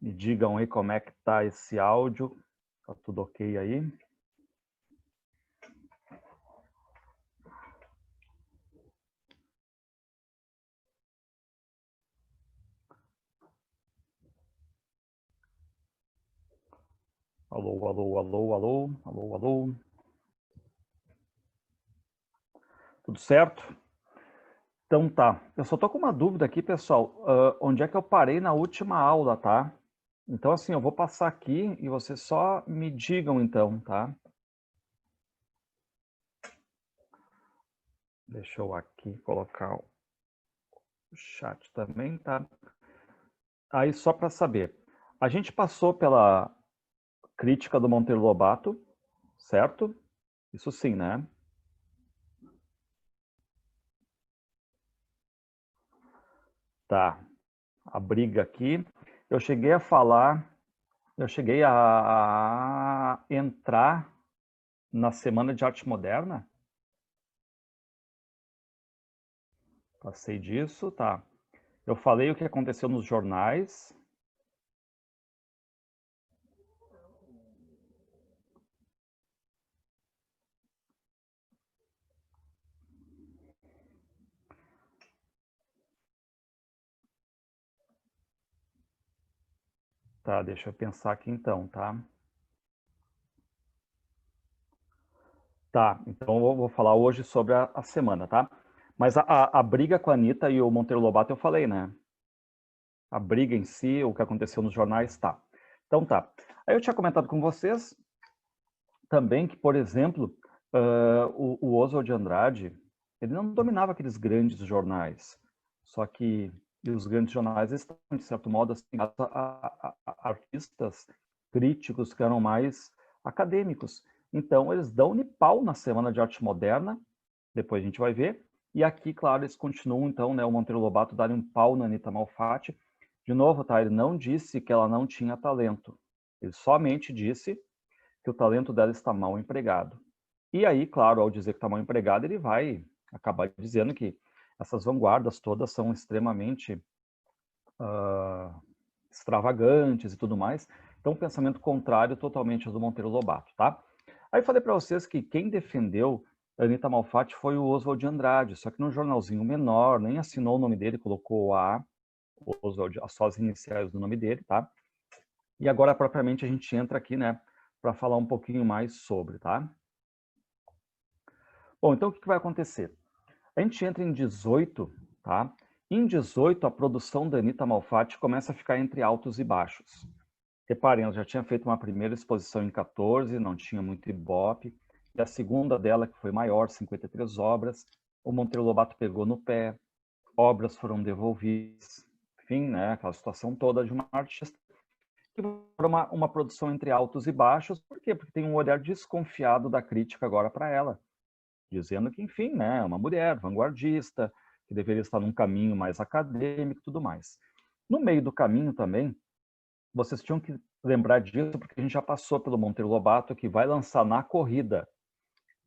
Me digam aí como é que tá esse áudio. Tá tudo ok aí? Alô, alô, alô, alô, alô, alô. Tudo certo? Então tá. Eu só tô com uma dúvida aqui, pessoal. Onde é que eu parei na última aula, tá? Então, assim, eu vou passar aqui e vocês só me digam então, tá? Deixa eu aqui colocar o chat também, tá? Aí, só para saber. A gente passou pela crítica do Monteiro Lobato, certo? Isso sim, né? Tá. A briga aqui. Eu cheguei a falar, eu cheguei a entrar na Semana de Arte Moderna. Passei disso, tá. Eu falei o que aconteceu nos jornais. Tá, deixa eu pensar aqui então, tá? Tá, então eu vou falar hoje sobre a semana, tá? Mas a briga com a Anitta e o Monteiro Lobato eu falei, né? A briga em si, o que aconteceu nos jornais, tá. Então tá. Aí eu tinha comentado com vocês também que, por exemplo, o Oswald de Andrade, ele não dominava aqueles grandes jornais. Só que os grandes jornais estão, de certo modo, assim, a artistas críticos que eram mais acadêmicos. Então, eles dão-lhe pau na Semana de Arte Moderna, depois a gente vai ver. E aqui, claro, eles continuam, então, né, o Monteiro Lobato dá um pau na Anitta Malfatti. De novo, tá? Ele não disse que ela não tinha talento. Ele somente disse que o talento dela está mal empregado. E aí, claro, ao dizer que está mal empregado, ele vai acabar dizendo que essas vanguardas todas são extremamente extravagantes e tudo mais. Então, um pensamento contrário totalmente ao do Monteiro Lobato, tá? Aí falei para vocês que quem defendeu a Anitta Malfatti foi o Oswald de Andrade, só que num jornalzinho menor, nem assinou o nome dele, colocou Oswald, só as iniciais do nome dele, tá? E agora, propriamente, a gente entra aqui, né, para falar um pouquinho mais sobre, tá? Bom, então o que vai acontecer? A gente entra em 18, tá? Em 18, a produção da Anitta Malfatti começa a ficar entre altos e baixos. Reparem, ela já tinha feito uma primeira exposição em 14, não tinha muito ibope, e a segunda dela, que foi maior, 53 obras, o Monteiro Lobato pegou no pé, obras foram devolvidas, enfim, né, aquela situação toda de uma artista que foi uma produção entre altos e baixos. Por quê? Porque tem um olhar desconfiado da crítica agora para ela, dizendo que, enfim, né, é uma mulher vanguardista, que deveria estar num caminho mais acadêmico e tudo mais. No meio do caminho também, vocês tinham que lembrar disso, porque a gente já passou pelo Monteiro Lobato, que vai lançar na corrida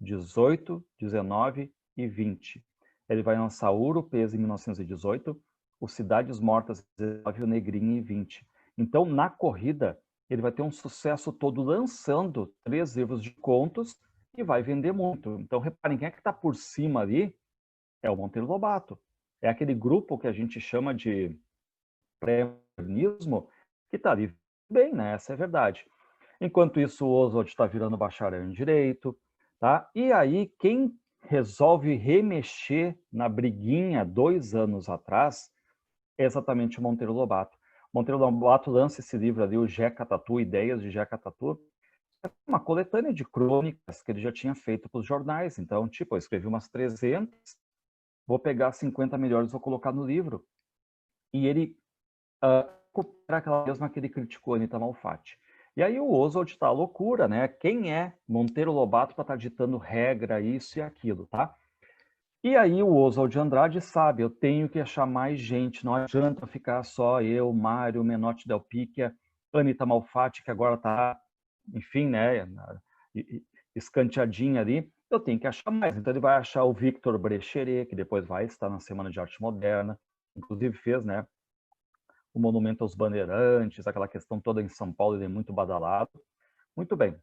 18, 19 e 20. Ele vai lançar o Urupês em 1918, o Cidades Mortas e o Negrinho em 20. Então, na corrida, ele vai ter um sucesso todo lançando 3 livros de contos e vai vender muito. Então, reparem, quem é que está por cima ali é o Monteiro Lobato. É aquele grupo que a gente chama de pré-modernismo que está ali bem, né? Essa é a verdade. Enquanto isso, o Oswald está virando bacharel em Direito, tá? E aí, quem resolve remexer na briguinha 2 anos atrás é exatamente o Monteiro Lobato. Monteiro Lobato lança esse livro ali, o Jeca Tatu, Ideias de Jeca Tatu, uma coletânea de crônicas que ele já tinha feito para os jornais. Então, tipo, eu escrevi umas 300, vou pegar 50 melhores, vou colocar no livro. E ele recupera aquela mesma que ele criticou a Anitta Malfatti. E aí o Oswald está à loucura, né? Quem é Monteiro Lobato para estar ditando regra, isso e aquilo, tá? E aí o Oswald de Andrade sabe, eu tenho que achar mais gente, não adianta ficar só eu, Mário, Menotti Del Picchia, Anitta Malfatti, que agora está, enfim, né, escanteadinha ali, eu tenho que achar mais. Então ele vai achar o Victor Brecheret, que depois vai estar na Semana de Arte Moderna, inclusive fez, né, o Monumento aos Bandeirantes, aquela questão toda em São Paulo, ele é muito badalado. Muito bem.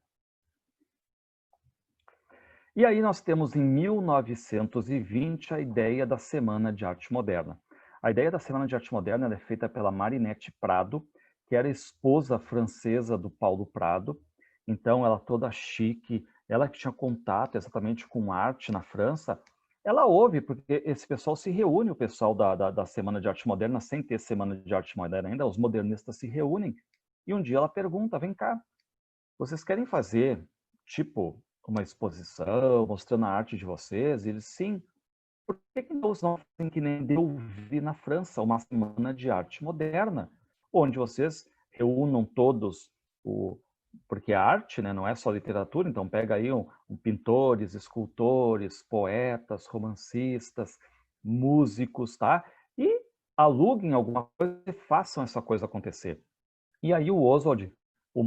E aí nós temos em 1920 a ideia da Semana de Arte Moderna. A ideia da Semana de Arte Moderna é feita pela Marinette Prado, que era esposa francesa do Paulo Prado. Então ela toda chique, ela que tinha contato exatamente com arte na França, ela ouve, porque esse pessoal se reúne, o pessoal da Semana de Arte Moderna, sem ter Semana de Arte Moderna ainda, os modernistas se reúnem, e um dia ela pergunta, vem cá, vocês querem fazer, tipo, uma exposição mostrando a arte de vocês? E eles, sim. Por que não fazem que nem eu vi na França, uma semana de arte moderna, onde vocês reúnam todos o... Porque a arte, né, não é só literatura, então pega aí pintores, escultores, poetas, romancistas, músicos, tá? E aluguem alguma coisa e façam essa coisa acontecer. E aí o Oswald, o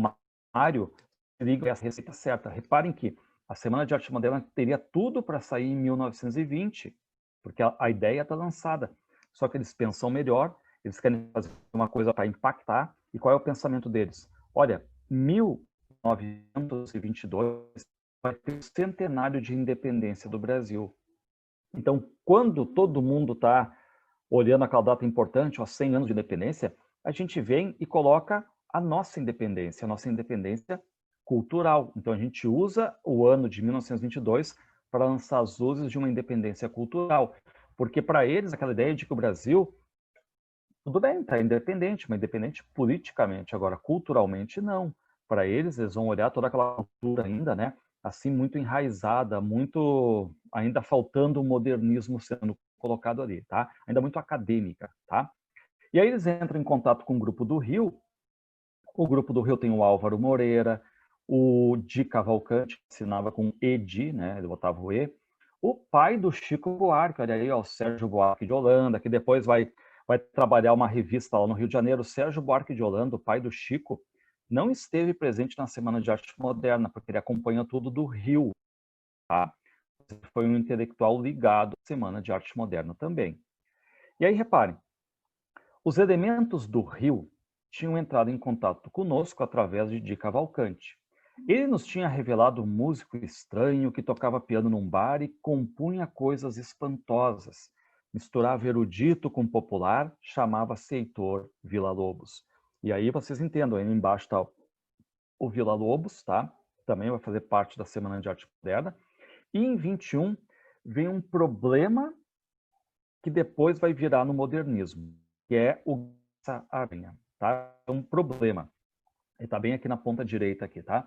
Mário, liga a receita certa. Reparem que a Semana de Arte Moderna teria tudo para sair em 1920, porque a ideia está lançada. Só que eles pensam melhor, eles querem fazer uma coisa para impactar. E qual é o pensamento deles? Olha, 1922 vai ter o centenário de independência do Brasil. Então, quando todo mundo está olhando aquela data importante, os 100 anos de independência, a gente vem e coloca a nossa independência cultural. Então, a gente usa o ano de 1922 para lançar as luzes de uma independência cultural. Porque, para eles, aquela ideia de que o Brasil, tudo bem, está independente, mas independente politicamente. Agora, culturalmente, não. Para eles, eles vão olhar toda aquela cultura ainda, né? Assim, muito enraizada, muito ainda faltando o modernismo sendo colocado ali, tá? Ainda muito acadêmica, tá? E aí eles entram em contato com o Grupo do Rio. O Grupo do Rio tem o Álvaro Moreira, o Di Cavalcante, que assinava com Edi, né? Ele botava o E. O pai do Chico Buarque, olha aí, ó, o Sérgio Buarque de Holanda, que depois vai trabalhar uma revista lá no Rio de Janeiro. O Sérgio Buarque de Holanda, o pai do Chico, não esteve presente na Semana de Arte Moderna, porque ele acompanha tudo do Rio, tá? Foi um intelectual ligado à Semana de Arte Moderna também. E aí, reparem, os elementos do Rio tinham entrado em contato conosco através de Di Cavalcante. Ele nos tinha revelado um músico estranho que tocava piano num bar e compunha coisas espantosas. Misturava erudito com popular, chamava-se Heitor Villa-Lobos. E aí vocês entendam, aí embaixo está o Villa-Lobos, tá? Também vai fazer parte da Semana de Arte Moderna. E em 21 vem um problema que depois vai virar no modernismo, que é o Graça-Aranha, tá? É um problema. Ele está bem aqui na ponta direita aqui, tá?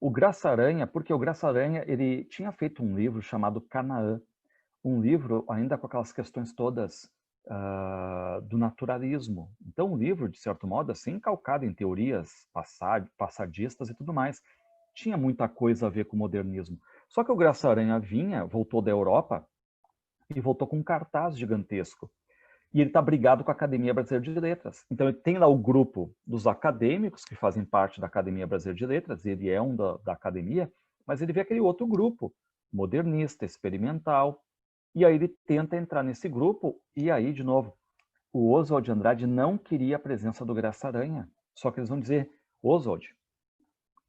O Graça-Aranha, porque o Graça-Aranha, ele tinha feito um livro chamado Canaã, um livro ainda com aquelas questões todas do naturalismo. Então, um livro, de certo modo, assim, calcado em teorias passadistas e tudo mais. Tinha muita coisa a ver com o modernismo. Só que o Graça-Aranha voltou da Europa e voltou com um cartaz gigantesco. E ele está brigado com a Academia Brasileira de Letras. Então, ele tem lá o grupo dos acadêmicos, que fazem parte da Academia Brasileira de Letras, ele é um da academia, mas ele vê aquele outro grupo, modernista, experimental, e aí ele tenta entrar nesse grupo, e aí, de novo, o Oswald de Andrade não queria a presença do Graça-Aranha. Só que eles vão dizer, Oswald,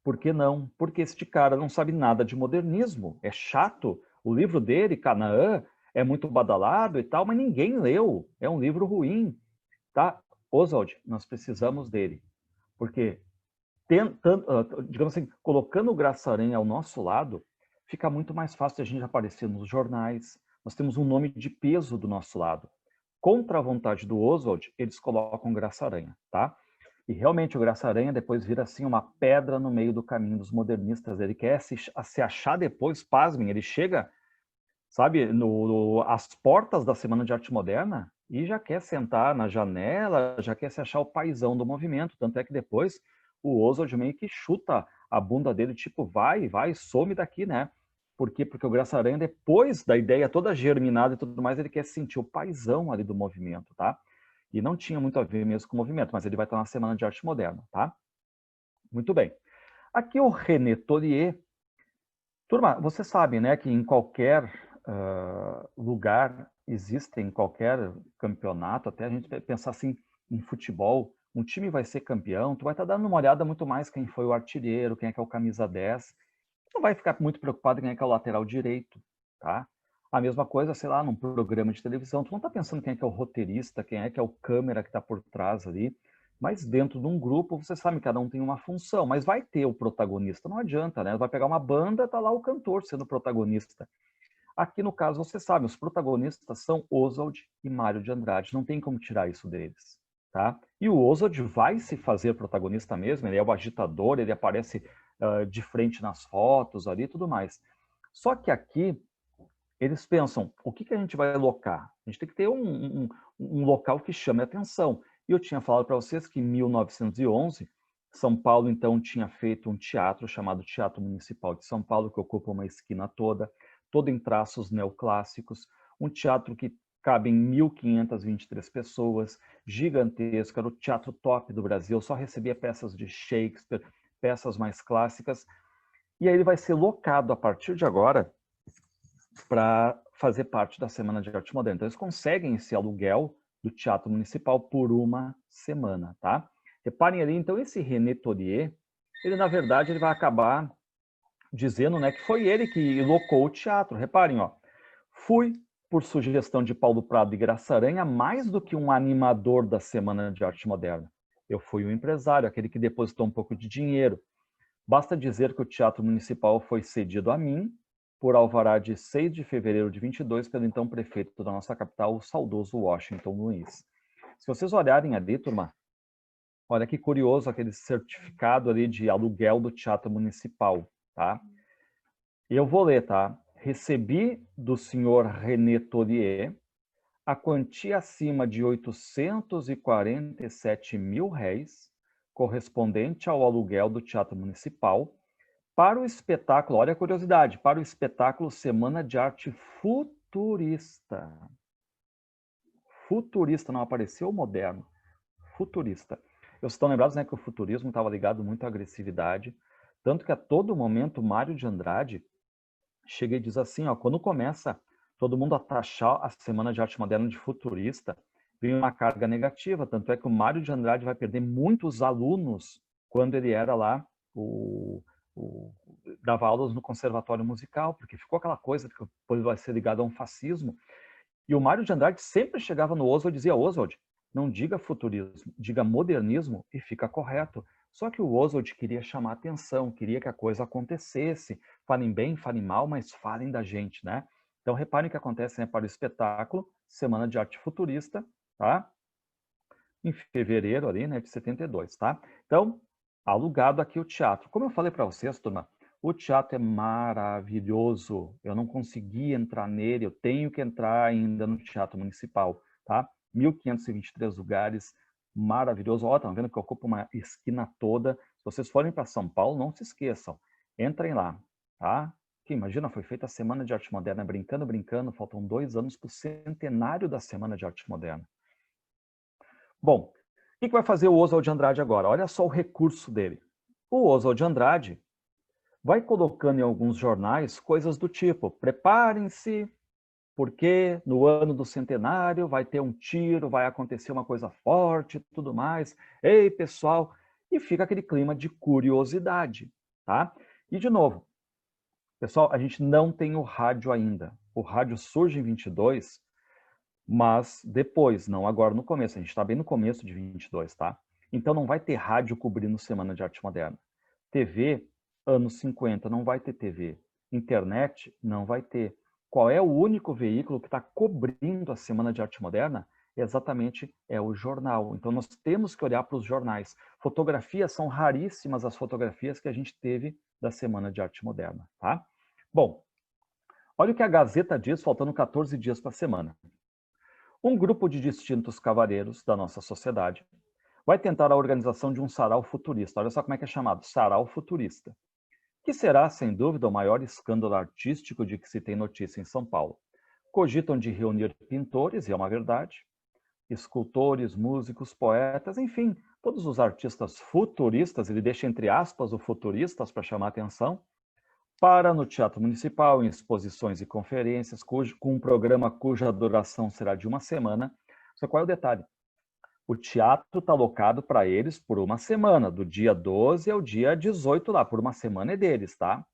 por que não? Porque este cara não sabe nada de modernismo, é chato. O livro dele, Canaã, é muito badalado e tal, mas ninguém leu. É um livro ruim, tá? Oswald, nós precisamos dele. Porque, digamos assim, colocando o Graça-Aranha ao nosso lado, fica muito mais fácil a gente aparecer nos jornais. Nós temos um nome de peso do nosso lado. Contra a vontade do Oswald, eles colocam Graça-Aranha, tá? E realmente o Graça-Aranha depois vira assim uma pedra no meio do caminho dos modernistas. Ele quer se achar depois, pasmem, ele chega, sabe, às portas da Semana de Arte Moderna e já quer sentar na janela, já quer se achar o paizão do movimento. Tanto é que depois o Oswald meio que chuta a bunda dele, tipo, vai, some daqui, né? Por quê? Porque o Graça-Aranha, depois da ideia toda germinada e tudo mais, ele quer sentir o paizão ali do movimento, tá? E não tinha muito a ver mesmo com o movimento, mas ele vai estar na Semana de Arte Moderna, tá? Muito bem. Aqui o René Tollier. Turma, você sabe, né, que em qualquer lugar existe, em qualquer campeonato, até a gente pensar assim, em futebol, um time vai ser campeão, tu vai estar dando uma olhada muito mais quem foi o artilheiro, quem é que é o camisa 10. Tu não vai ficar muito preocupado em quem é que é o lateral direito, tá? A mesma coisa, sei lá, num programa de televisão. Tu não está pensando quem é que é o roteirista, quem é que é o câmera que está por trás ali. Mas dentro de um grupo, você sabe que cada um tem uma função, mas vai ter o protagonista. Não adianta, né? Vai pegar uma banda, tá lá o cantor sendo protagonista. Aqui, no caso, você sabe, os protagonistas são Oswald e Mário de Andrade. Não tem como tirar isso deles, tá? E o Oswald vai se fazer protagonista mesmo. Ele é o agitador, ele aparece de frente nas fotos ali e tudo mais. Só que aqui, eles pensam, o que a gente vai locar? A gente tem que ter um local que chame a atenção. E eu tinha falado para vocês que em 1911, São Paulo, então, tinha feito um teatro chamado Teatro Municipal de São Paulo, que ocupa uma esquina toda, todo em traços neoclássicos, um teatro que cabe em 1.523 pessoas, gigantesco, era o teatro top do Brasil, só recebia peças de Shakespeare, peças mais clássicas, e aí ele vai ser locado a partir de agora para fazer parte da Semana de Arte Moderna. Então, eles conseguem esse aluguel do Teatro Municipal por uma semana, tá? Reparem ali, então, esse René Taulier, ele, na verdade, ele vai acabar dizendo, né, que foi ele que locou o teatro. Reparem, ó, fui, por sugestão de Paulo Prado e Graça Aranha, mais do que um animador da Semana de Arte Moderna. Eu fui um empresário, aquele que depositou um pouco de dinheiro. Basta dizer que o Teatro Municipal foi cedido a mim, por alvará de 6 de fevereiro de 22, pelo então prefeito da nossa capital, o saudoso Washington Luiz. Se vocês olharem ali, turma, olha que curioso aquele certificado ali de aluguel do Teatro Municipal, tá? Eu vou ler, tá? Recebi do senhor René Taulier a quantia acima de 847 mil réis, correspondente ao aluguel do Teatro Municipal, para o espetáculo, olha a curiosidade, para o espetáculo Semana de Arte Futurista. Futurista, não apareceu moderno. Futurista. Vocês estão lembrados, né, que o futurismo estava ligado muito à agressividade, tanto que a todo momento Mário de Andrade chega e diz assim, ó, quando começa todo mundo a taxar a Semana de Arte Moderna de futurista, vem uma carga negativa, tanto é que o Mário de Andrade vai perder muitos alunos quando ele era lá o dava aulas no conservatório musical, porque ficou aquela coisa que depois vai ser ligado a um fascismo. E o Mário de Andrade sempre chegava no Oswald e dizia, Oswald, não diga futurismo, diga modernismo e fica correto. Só que o Oswald queria chamar atenção, queria que a coisa acontecesse. Falem bem, falem mal, mas falem da gente, né? Então, reparem o que acontece, né, para o espetáculo Semana de Arte Futurista, tá? Em fevereiro ali, né, de 72, tá? Então, alugado aqui o teatro. Como eu falei para vocês, turma, o teatro é maravilhoso. Eu não consegui entrar nele, eu tenho que entrar ainda no Teatro Municipal, tá? 1.523 lugares, maravilhoso. Ó, estão vendo que ocupa uma esquina toda. Se vocês forem para São Paulo, não se esqueçam, entrem lá, tá? Que imagina, foi feita a Semana de Arte Moderna, brincando, brincando, faltam 2 anos para o centenário da Semana de Arte Moderna. Bom, o que vai fazer o Oswald de Andrade agora? Olha só o recurso dele. O Oswald de Andrade vai colocando em alguns jornais coisas do tipo, preparem-se, porque no ano do centenário vai ter um tiro, vai acontecer uma coisa forte e tudo mais. Ei, pessoal! E fica aquele clima de curiosidade, tá? E, de novo, pessoal, a gente não tem o rádio ainda. O rádio surge em 22, mas depois, não agora no começo. A gente está bem no começo de 22, tá? Então não vai ter rádio cobrindo Semana de Arte Moderna. TV, anos 50, não vai ter TV. Internet, não vai ter. Qual é o único veículo que está cobrindo a Semana de Arte Moderna? Exatamente, é o jornal. Então nós temos que olhar para os jornais. Fotografias, são raríssimas as fotografias que a gente teve da Semana de Arte Moderna, tá? Bom, olha o que a Gazeta diz, faltando 14 dias para a semana. Um grupo de distintos cavaleiros da nossa sociedade vai tentar a organização de um sarau futurista. Olha só como é que é chamado, sarau futurista, que será, sem dúvida, o maior escândalo artístico de que se tem notícia em São Paulo. Cogitam de reunir pintores, e é uma verdade, escultores, músicos, poetas, enfim, todos os artistas futuristas, ele deixa entre aspas o futuristas para chamar a atenção, para no Teatro Municipal, em exposições e conferências, com um programa cuja duração será de uma semana. Só qual é o detalhe? O teatro está alocado para eles por uma semana, do dia 12 ao dia 18 lá, por uma semana é deles, tá?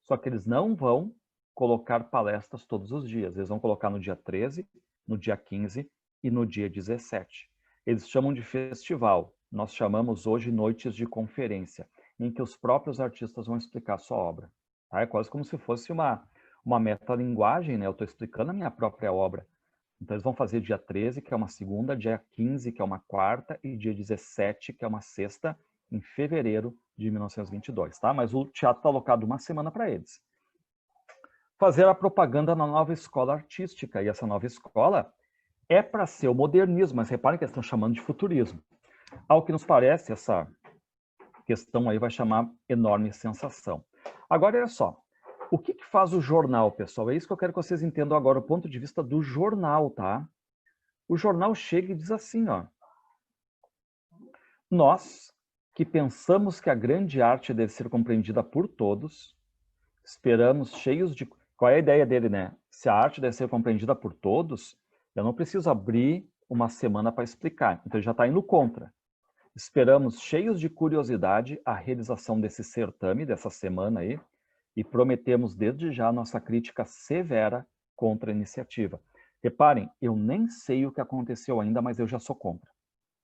Só que eles não vão colocar palestras todos os dias. Eles vão colocar no dia 13, no dia 15 e no dia 17. Eles chamam de festival. Nós chamamos hoje noites de conferência, em que os próprios artistas vão explicar a sua obra. Tá? É quase como se fosse uma metalinguagem, né? Eu estou explicando a minha própria obra. Então, eles vão fazer dia 13, que é uma segunda, dia 15, que é uma quarta, e dia 17, que é uma sexta, em fevereiro de 1922, tá? Mas o teatro está alocado uma semana para eles. Fazer a propaganda na nova escola artística, e essa nova escola é para ser o modernismo, mas reparem que eles estão chamando de futurismo. Ao que nos parece, essa questão aí vai chamar enorme sensação. Agora, olha só, o que faz o jornal, pessoal? É isso que eu quero que vocês entendam agora, o ponto de vista do jornal, tá? O jornal chega e diz assim, ó. Nós, que pensamos que a grande arte deve ser compreendida por todos, esperamos cheios de... Qual é a ideia dele, né? Se a arte deve ser compreendida por todos, eu não preciso abrir uma semana para explicar. Então, ele já está indo contra. Esperamos cheios de curiosidade a realização desse certame, dessa semana aí, e prometemos desde já nossa crítica severa contra a iniciativa. Reparem, eu nem sei o que aconteceu ainda, mas eu já sou contra,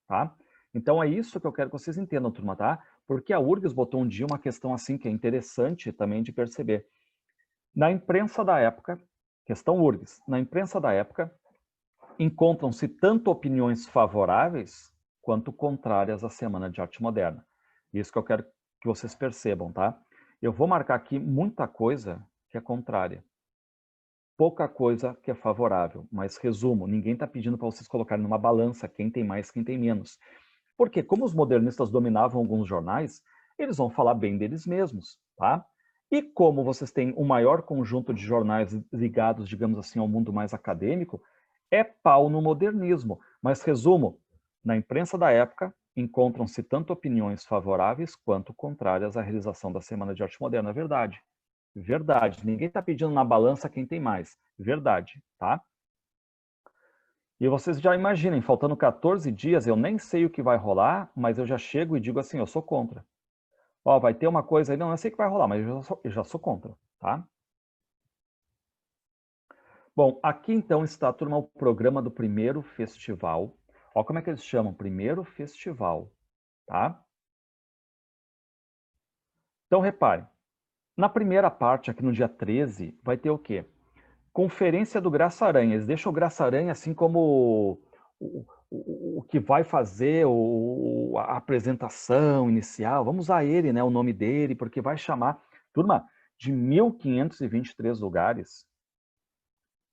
tá? Então é isso que eu quero que vocês entendam, turma, tá? Porque a URGS botou um dia uma questão assim que é interessante também de perceber. Na imprensa da época, questão URGS, na imprensa da época, encontram-se tanto opiniões favoráveis quanto contrárias à Semana de Arte Moderna. Isso que eu quero que vocês percebam, tá? Eu vou marcar aqui muita coisa que é contrária. Pouca coisa que é favorável. Mas, resumo, ninguém está pedindo para vocês colocarem numa balança quem tem mais, quem tem menos. Porque, como os modernistas dominavam alguns jornais, eles vão falar bem deles mesmos, tá? E como vocês têm um maior conjunto de jornais ligados, digamos assim, ao mundo mais acadêmico, é pau no modernismo. Mas, resumo, na imprensa da época, encontram-se tanto opiniões favoráveis quanto contrárias à realização da Semana de Arte Moderna. Verdade. Verdade. Ninguém está pedindo na balança quem tem mais. Verdade, tá? E vocês já imaginem, faltando 14 dias, eu nem sei o que vai rolar, mas eu já chego e digo assim, eu sou contra. Ó, vai ter uma coisa aí, não, eu sei que vai rolar, mas eu já sou contra, tá? Bom, aqui então está, turma, o programa do primeiro festival. Ó, como é que eles chamam? Primeiro festival, tá? Então, repare, na primeira parte, aqui no dia 13, vai ter o quê? Conferência do Graça Aranha. Eles deixam o Graça Aranha assim como o que vai fazer a apresentação inicial. Vamos usar ele, né, o nome dele, porque vai chamar. Turma, de 1.523 lugares,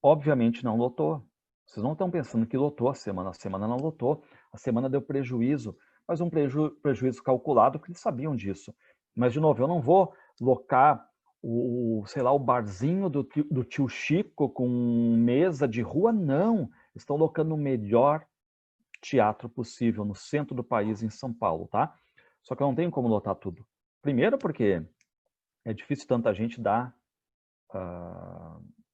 obviamente não lotou. Vocês não estão pensando que lotou a semana não lotou, a semana deu prejuízo, mas um prejuízo calculado, porque eles sabiam disso. Mas, de novo, eu não vou locar sei lá, o barzinho do tio Chico com mesa de rua, não. Estão locando o melhor teatro possível no centro do país, em São Paulo, tá? Só que eu não tenho como lotar tudo. Primeiro porque é difícil tanta gente dar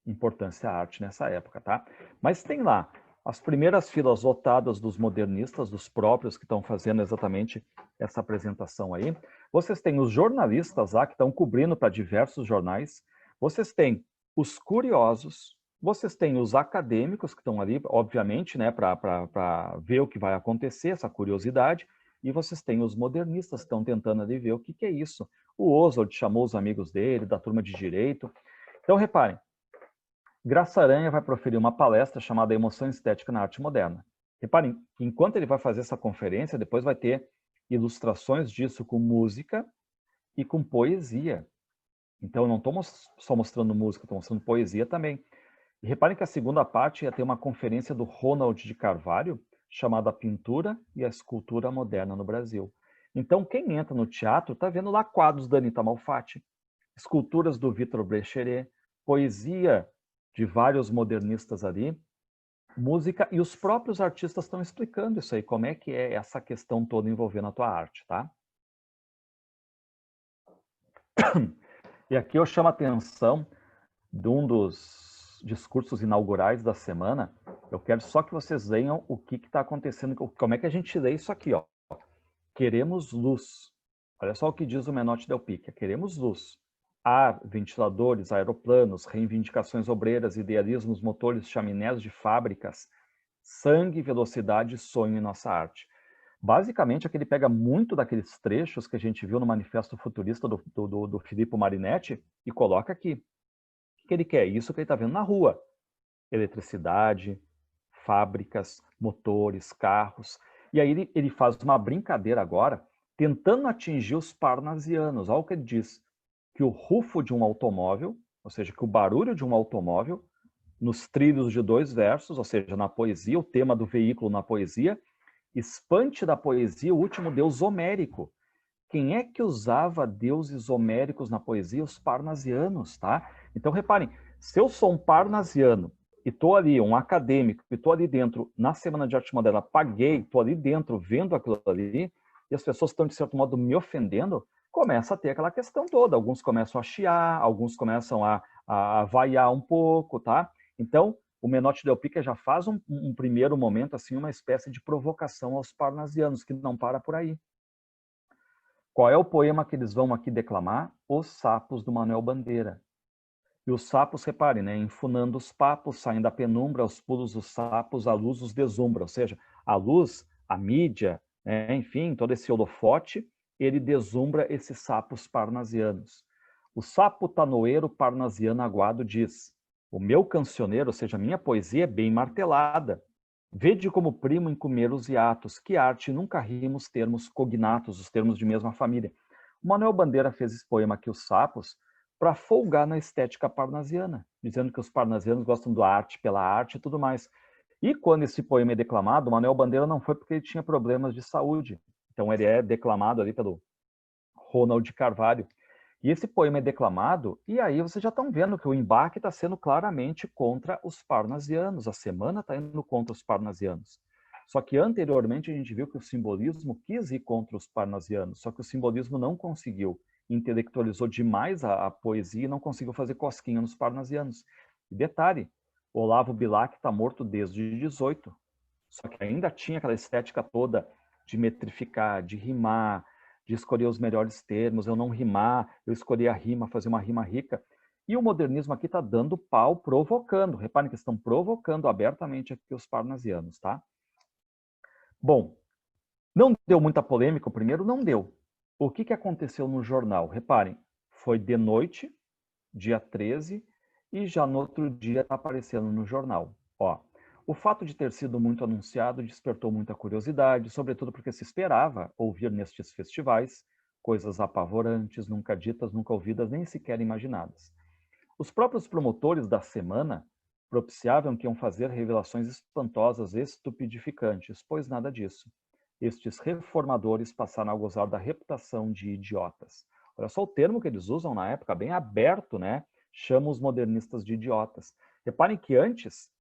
importância à arte nessa época, tá? Mas tem lá as primeiras filas lotadas dos modernistas, dos próprios que estão fazendo exatamente essa apresentação aí. Vocês têm os jornalistas lá que estão cobrindo para diversos jornais. Vocês têm os curiosos. Vocês têm os acadêmicos que estão ali, obviamente, né, para ver o que vai acontecer, essa curiosidade. E vocês têm os modernistas que estão tentando ali ver o que é isso. O Oswald chamou os amigos dele, da turma de direito. Então, reparem, Graça Aranha vai proferir uma palestra chamada Emoção Estética na Arte Moderna. Reparem, enquanto ele vai fazer essa conferência, depois vai ter ilustrações disso com música e com poesia. Então, eu não estou só mostrando música, estou mostrando poesia também. E reparem que a segunda parte ia ter uma conferência do Ronald de Carvalho, chamada Pintura e a Escultura Moderna no Brasil. Então, quem entra no teatro está vendo lá quadros da Anita Malfatti, esculturas do Vitor Brecheret, poesia de vários modernistas ali, música, e os próprios artistas estão explicando isso aí, como é que é essa questão toda envolvendo a tua arte, tá? E aqui eu chamo a atenção de um dos discursos inaugurais da semana, Eu quero só que vocês leiam o que está acontecendo, como é que a gente lê isso aqui, ó. Queremos luz. Olha só o que diz o Menotti Del Picchia. Queremos luz. Ar, ventiladores, aeroplanos, reivindicações obreiras, idealismos, motores, chaminés de fábricas, sangue, velocidade, sonho em nossa arte. Basicamente, aqui ele pega muito daqueles trechos que a gente viu no Manifesto Futurista do Filippo Marinetti e coloca aqui. O que ele quer? Isso que ele está vendo na rua. Eletricidade, fábricas, motores, carros. E aí ele faz uma brincadeira agora, tentando atingir os parnasianos. Olha o que ele diz, que o rufo de um automóvel, ou seja, que o barulho de um automóvel, nos trilhos de 2 versos, ou seja, na poesia, o tema do veículo na poesia, espante da poesia o último deus homérico. Quem é que usava deuses homéricos na poesia? Os parnasianos, tá? Então, reparem, se eu sou um parnasiano e estou ali, um acadêmico, e estou ali dentro, na Semana de Arte Moderna, paguei, estou ali dentro, vendo aquilo ali, e as pessoas estão, de certo modo, me ofendendo, começa a ter aquela questão toda. Alguns começam a chiar, alguns começam a vaiar um pouco, tá? Então, o Menotti Del Picchia já faz um primeiro momento, assim, uma espécie de provocação aos parnasianos, que não para por aí. Qual é o poema que eles vão aqui declamar? Os Sapos, do Manuel Bandeira. E os sapos, reparem, né? Enfunando os papos, saem da penumbra, aos pulos os sapos, a luz os desumbra. Ou seja, a luz, a mídia, né? Enfim, todo esse holofote, ele desumbra esses sapos parnasianos. O sapo tanoeiro parnasiano aguado diz: o meu cancioneiro, ou seja, a minha poesia é bem martelada. Vede como primo em comer os hiatos, que arte nunca rimos termos cognatos, os termos de mesma família. O Manuel Bandeira fez esse poema aqui, Os Sapos, para folgar na estética parnasiana, dizendo que os parnasianos gostam da arte pela arte e tudo mais. E quando esse poema é declamado, o Manuel Bandeira não foi porque ele tinha problemas de saúde. Então ele é declamado ali pelo Ronald Carvalho. E esse poema é declamado, e aí vocês já estão vendo que o embate está sendo claramente contra os parnasianos, a semana está indo contra os parnasianos. Só que anteriormente a gente viu que o simbolismo quis ir contra os parnasianos, só que o simbolismo não conseguiu, intelectualizou demais a poesia e não conseguiu fazer cosquinha nos parnasianos. E detalhe, Olavo Bilac está morto desde 18, só que ainda tinha aquela estética toda de metrificar, de rimar, de escolher os melhores termos, eu não rimar, eu escolher a rima, fazer uma rima rica. E o modernismo aqui está dando pau, provocando. Reparem que estão provocando abertamente aqui os parnasianos, tá? Bom, não deu muita polêmica, o primeiro não deu. O que aconteceu no jornal? Reparem, foi de noite, dia 13, e já no outro dia está aparecendo no jornal. Ó, o fato de ter sido muito anunciado despertou muita curiosidade, sobretudo porque se esperava ouvir nestes festivais coisas apavorantes, nunca ditas, nunca ouvidas, nem sequer imaginadas. Os próprios promotores da semana propiciavam que iam fazer revelações espantosas, estupidificantes, pois nada disso. Estes reformadores passaram a gozar da reputação de idiotas. Olha só o termo que eles usam na época, bem aberto, né? Chama os modernistas de idiotas. Reparem que antes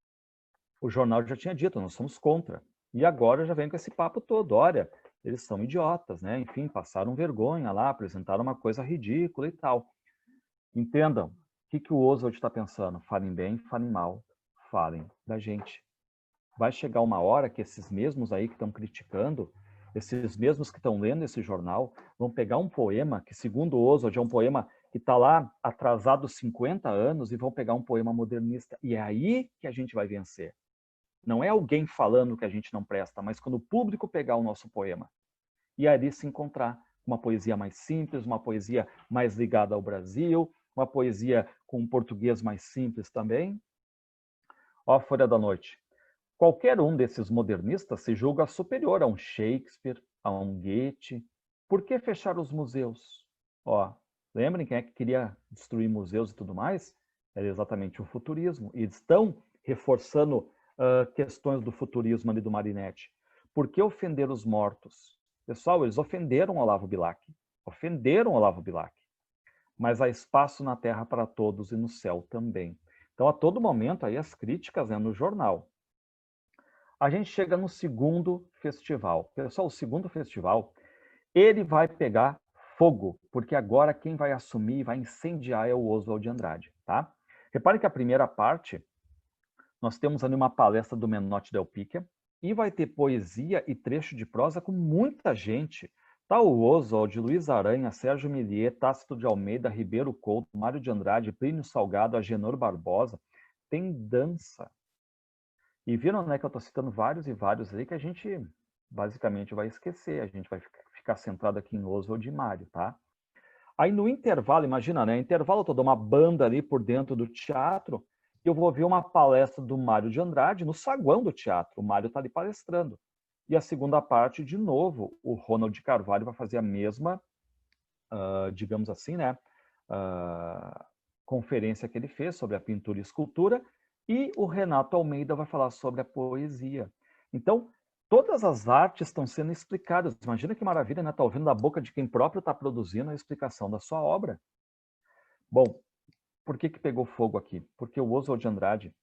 o jornal já tinha dito, nós somos contra. E agora já vem com esse papo todo, olha, eles são idiotas, né? Enfim, passaram vergonha lá, apresentaram uma coisa ridícula e tal. Entendam, o que o Oswald está pensando? Falem bem, falem mal, falem da gente. Vai chegar uma hora que esses mesmos aí que estão criticando, esses mesmos que estão lendo esse jornal, vão pegar um poema que, segundo Oswald, é um poema que está lá atrasado 50 anos e vão pegar um poema modernista. E é aí que a gente vai vencer. Não é alguém falando que a gente não presta, mas quando o público pegar o nosso poema e ali se encontrar uma poesia mais simples, uma poesia mais ligada ao Brasil, uma poesia com um português mais simples também. Ó, Folha da Noite. Qualquer um desses modernistas se julga superior a um Shakespeare, a um Goethe. Por que fechar os museus? Ó, lembrem quem é que queria destruir museus e tudo mais? Era exatamente o futurismo. E estão reforçando questões do futurismo ali do Marinetti. Por que ofender os mortos? Pessoal, eles ofenderam Olavo Bilac. Ofenderam Olavo Bilac. Mas há espaço na terra para todos e no céu também. Então, a todo momento, aí as críticas no jornal. A gente chega no segundo festival. Pessoal, o segundo festival, ele vai pegar fogo, porque agora quem vai assumir e vai incendiar é o Oswald de Andrade, tá? Repare que a primeira parte, nós temos ali uma palestra do Menotti Del Picchia, e vai ter poesia e trecho de prosa com muita gente. Tá o Oswald, Luiz Aranha, Sérgio Milliet, Tácito de Almeida, Ribeiro Couto, Mário de Andrade, Plínio Salgado, Agenor Barbosa. Tem dança. E viram, né, que eu estou citando vários e vários aí que a gente basicamente vai esquecer. A gente vai ficar centrado aqui em Oswald e Mário, tá? Aí no intervalo, imagina, né? Intervalo, eu tô dando uma banda ali por dentro do teatro e eu vou ver uma palestra do Mário de Andrade no saguão do teatro. O Mário está ali palestrando. E a segunda parte, de novo, o Ronald Carvalho vai fazer a mesma, digamos assim, né? Conferência que ele fez sobre a pintura e escultura, e o Renato Almeida vai falar sobre a poesia. Então, todas as artes estão sendo explicadas. Imagina que maravilha, né? Está ouvindo da boca de quem próprio está produzindo a explicação da sua obra. Bom, por que pegou fogo aqui? Porque o Oswald de Andrade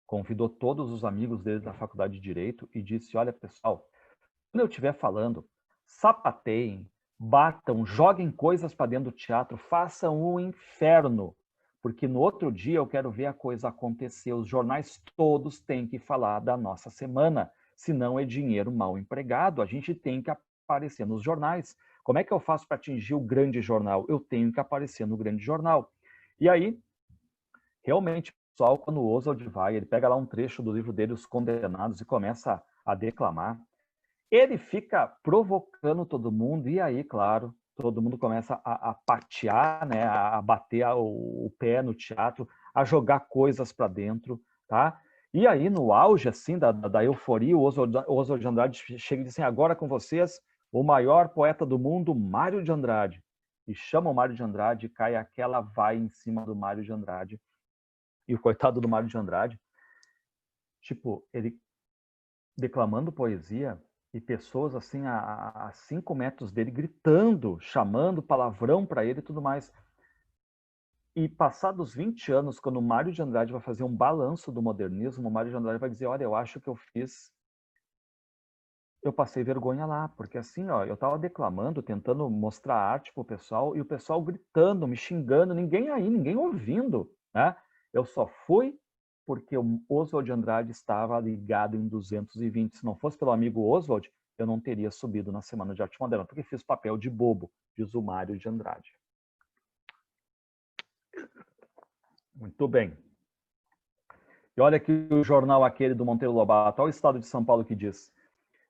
convidou todos os amigos dele da Faculdade de Direito e disse, olha, pessoal, quando eu estiver falando, sapateiem, batam, joguem coisas para dentro do teatro, façam um inferno, porque no outro dia eu quero ver a coisa acontecer. Os jornais todos têm que falar da nossa semana, senão é dinheiro mal empregado. A gente tem que aparecer nos jornais. Como é que eu faço para atingir o grande jornal? Eu tenho que aparecer no grande jornal. E aí, realmente, pessoal, quando o Oswald vai, ele pega lá um trecho do livro dele, Os Condenados, e começa a declamar. Ele fica provocando todo mundo, e aí, claro, todo mundo começa a patear, né, a bater o pé no teatro, a jogar coisas para dentro, tá? E aí, no auge, assim, da euforia, o Oswald de Andrade chega e diz assim, agora com vocês, o maior poeta do mundo, Mário de Andrade. E chama o Mário de Andrade, e cai aquela vai em cima do Mário de Andrade. E o coitado do Mário de Andrade, tipo, ele declamando poesia e pessoas assim a 5 metros dele gritando, chamando palavrão para ele e tudo mais. E passados 20 anos, quando o Mário de Andrade vai fazer um balanço do modernismo, o Mário de Andrade vai dizer, olha, eu acho que eu passei vergonha lá, porque assim, ó, eu estava declamando, tentando mostrar arte pro pessoal, e o pessoal gritando, me xingando, ninguém aí, ninguém ouvindo, né? Eu só fui porque o Oswald de Andrade estava ligado em 220. Se não fosse pelo amigo Oswald, eu não teria subido na Semana de Arte Moderna, porque fiz papel de bobo, diz o Mário de Andrade. Muito bem. E olha aqui o jornal aquele do Monteiro Lobato, olha o estado de São Paulo que diz,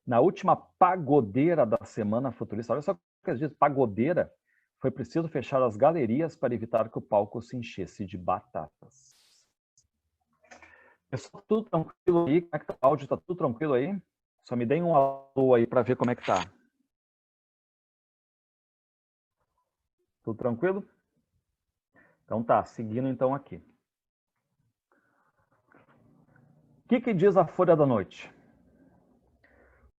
na última pagodeira da Semana Futurista, olha só o que diz, pagodeira, foi preciso fechar as galerias para evitar que o palco se enchesse de batatas. Pessoal, tudo tranquilo aí? Como é que tá o áudio? Tá tudo tranquilo aí? Só me deem um alô aí para ver como é que tá. Tudo tranquilo? Então tá, seguindo então aqui. O que diz a Folha da Noite?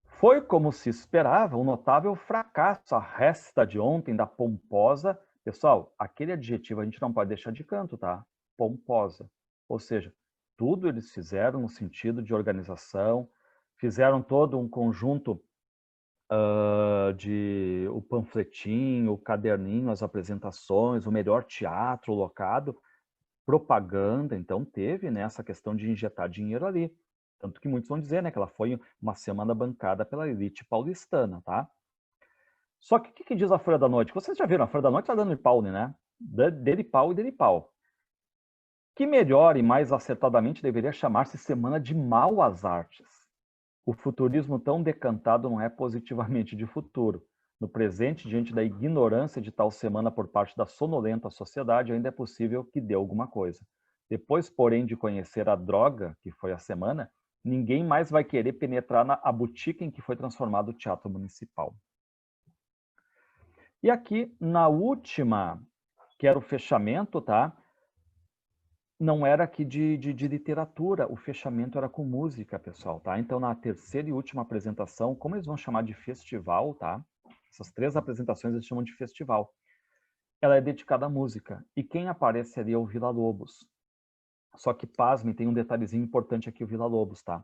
Foi como se esperava um notável fracasso a resta de ontem da pomposa. Pessoal, aquele adjetivo a gente não pode deixar de canto, tá? Pomposa. Ou seja, tudo eles fizeram no sentido de organização, fizeram todo um conjunto de o panfletinho, o caderninho, as apresentações, o melhor teatro locado, propaganda, então teve né, essa questão de injetar dinheiro ali. Tanto que muitos vão dizer né, que ela foi uma semana bancada pela elite paulistana, tá? Só que o que diz a Folha da Noite? Vocês já viram, a Folha da Noite está dando de pau, né? Dele pau e dele pau. Que melhor e mais acertadamente deveria chamar-se Semana de Mal às Artes. O futurismo tão decantado não é positivamente de futuro. No presente, diante da ignorância de tal semana por parte da sonolenta sociedade, ainda é possível que dê alguma coisa. Depois, porém, de conhecer a droga, que foi a semana, ninguém mais vai querer penetrar na boutique em que foi transformado o Teatro Municipal. E aqui, na última, que era o fechamento, tá? Não era aqui de literatura, o fechamento era com música, pessoal, tá? Então, na terceira e última apresentação, como eles vão chamar de festival, tá? Essas 3 apresentações eles chamam de festival. Ela é dedicada à música. E quem aparece ali é o Villa-Lobos. Só que, pasmem, tem um detalhezinho importante aqui, o Villa-Lobos, tá?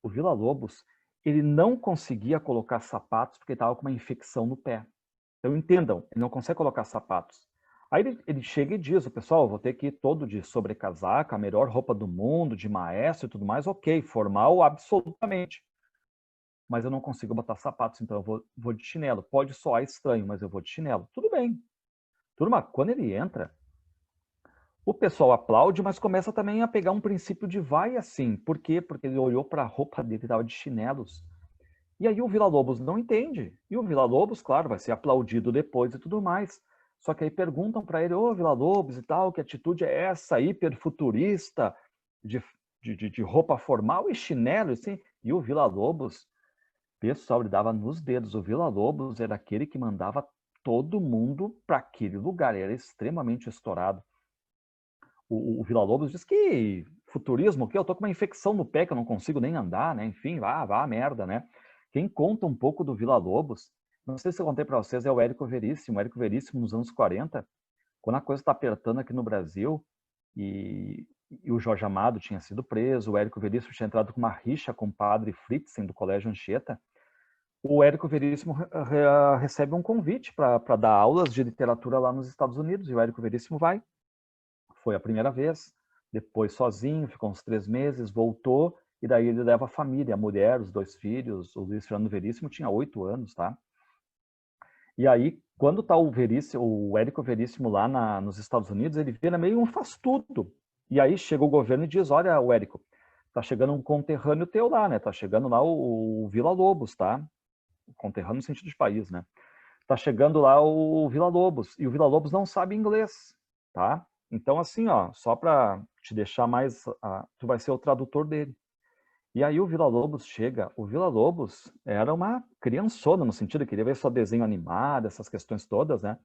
O Villa-Lobos, ele não conseguia colocar sapatos porque ele estava com uma infecção no pé. Então, entendam, ele não consegue colocar sapatos. Aí ele chega e diz, o pessoal, vou ter que ir todo de sobrecasaca, a melhor roupa do mundo, de maestro e tudo mais, ok, formal absolutamente. Mas eu não consigo botar sapatos, então eu vou de chinelo. Pode soar estranho, mas eu vou de chinelo. Tudo bem. Turma, quando ele entra, o pessoal aplaude, mas começa também a pegar um princípio de vai assim. Por quê? Porque ele olhou para a roupa dele e estava de chinelos. E aí o Villa-Lobos não entende. E o Villa-Lobos, claro, vai ser aplaudido depois e tudo mais. Só que aí perguntam para ele, ô Villa-Lobos e tal, que atitude é essa, hiperfuturista, de roupa formal e chinelo, assim. E o Villa-Lobos, pessoal, ele dava nos dedos. O Villa-Lobos era aquele que mandava todo mundo para aquele lugar. Ele era extremamente estourado. O Villa-Lobos diz que futurismo, que eu tô com uma infecção no pé que eu não consigo nem andar, né? Enfim, vá a merda, né? Quem conta um pouco do Villa-Lobos, não sei se eu contei para vocês, é o Érico Veríssimo. O Érico Veríssimo, nos anos 40, quando a coisa está apertando aqui no Brasil, e o Jorge Amado tinha sido preso, o Érico Veríssimo tinha entrado com uma rixa com o padre Fritzen, do Colégio Anchieta, o Érico Veríssimo recebe um convite para dar aulas de literatura lá nos Estados Unidos, e o Érico Veríssimo vai. Foi a primeira vez, depois sozinho, ficou uns 3 meses, voltou, e daí ele leva a família, a mulher, os 2 filhos. O Luiz Fernando Veríssimo tinha 8 anos, tá? E aí, quando tá o Érico Veríssimo lá nos Estados Unidos, ele vira meio um faz-tudo. E aí chega o governo e diz, olha, o Érico, tá chegando um conterrâneo teu lá, né? Tá chegando lá o Villa-Lobos, tá? Conterrâneo no sentido de país, né? Tá chegando lá o Villa-Lobos, e o Villa-Lobos não sabe inglês, tá? Então, assim, ó, só para te deixar mais... tu vai ser o tradutor dele. E aí o Villa-Lobos chega, o Villa-Lobos era uma criançona, no sentido que queria ver só desenho animado, essas questões todas, né?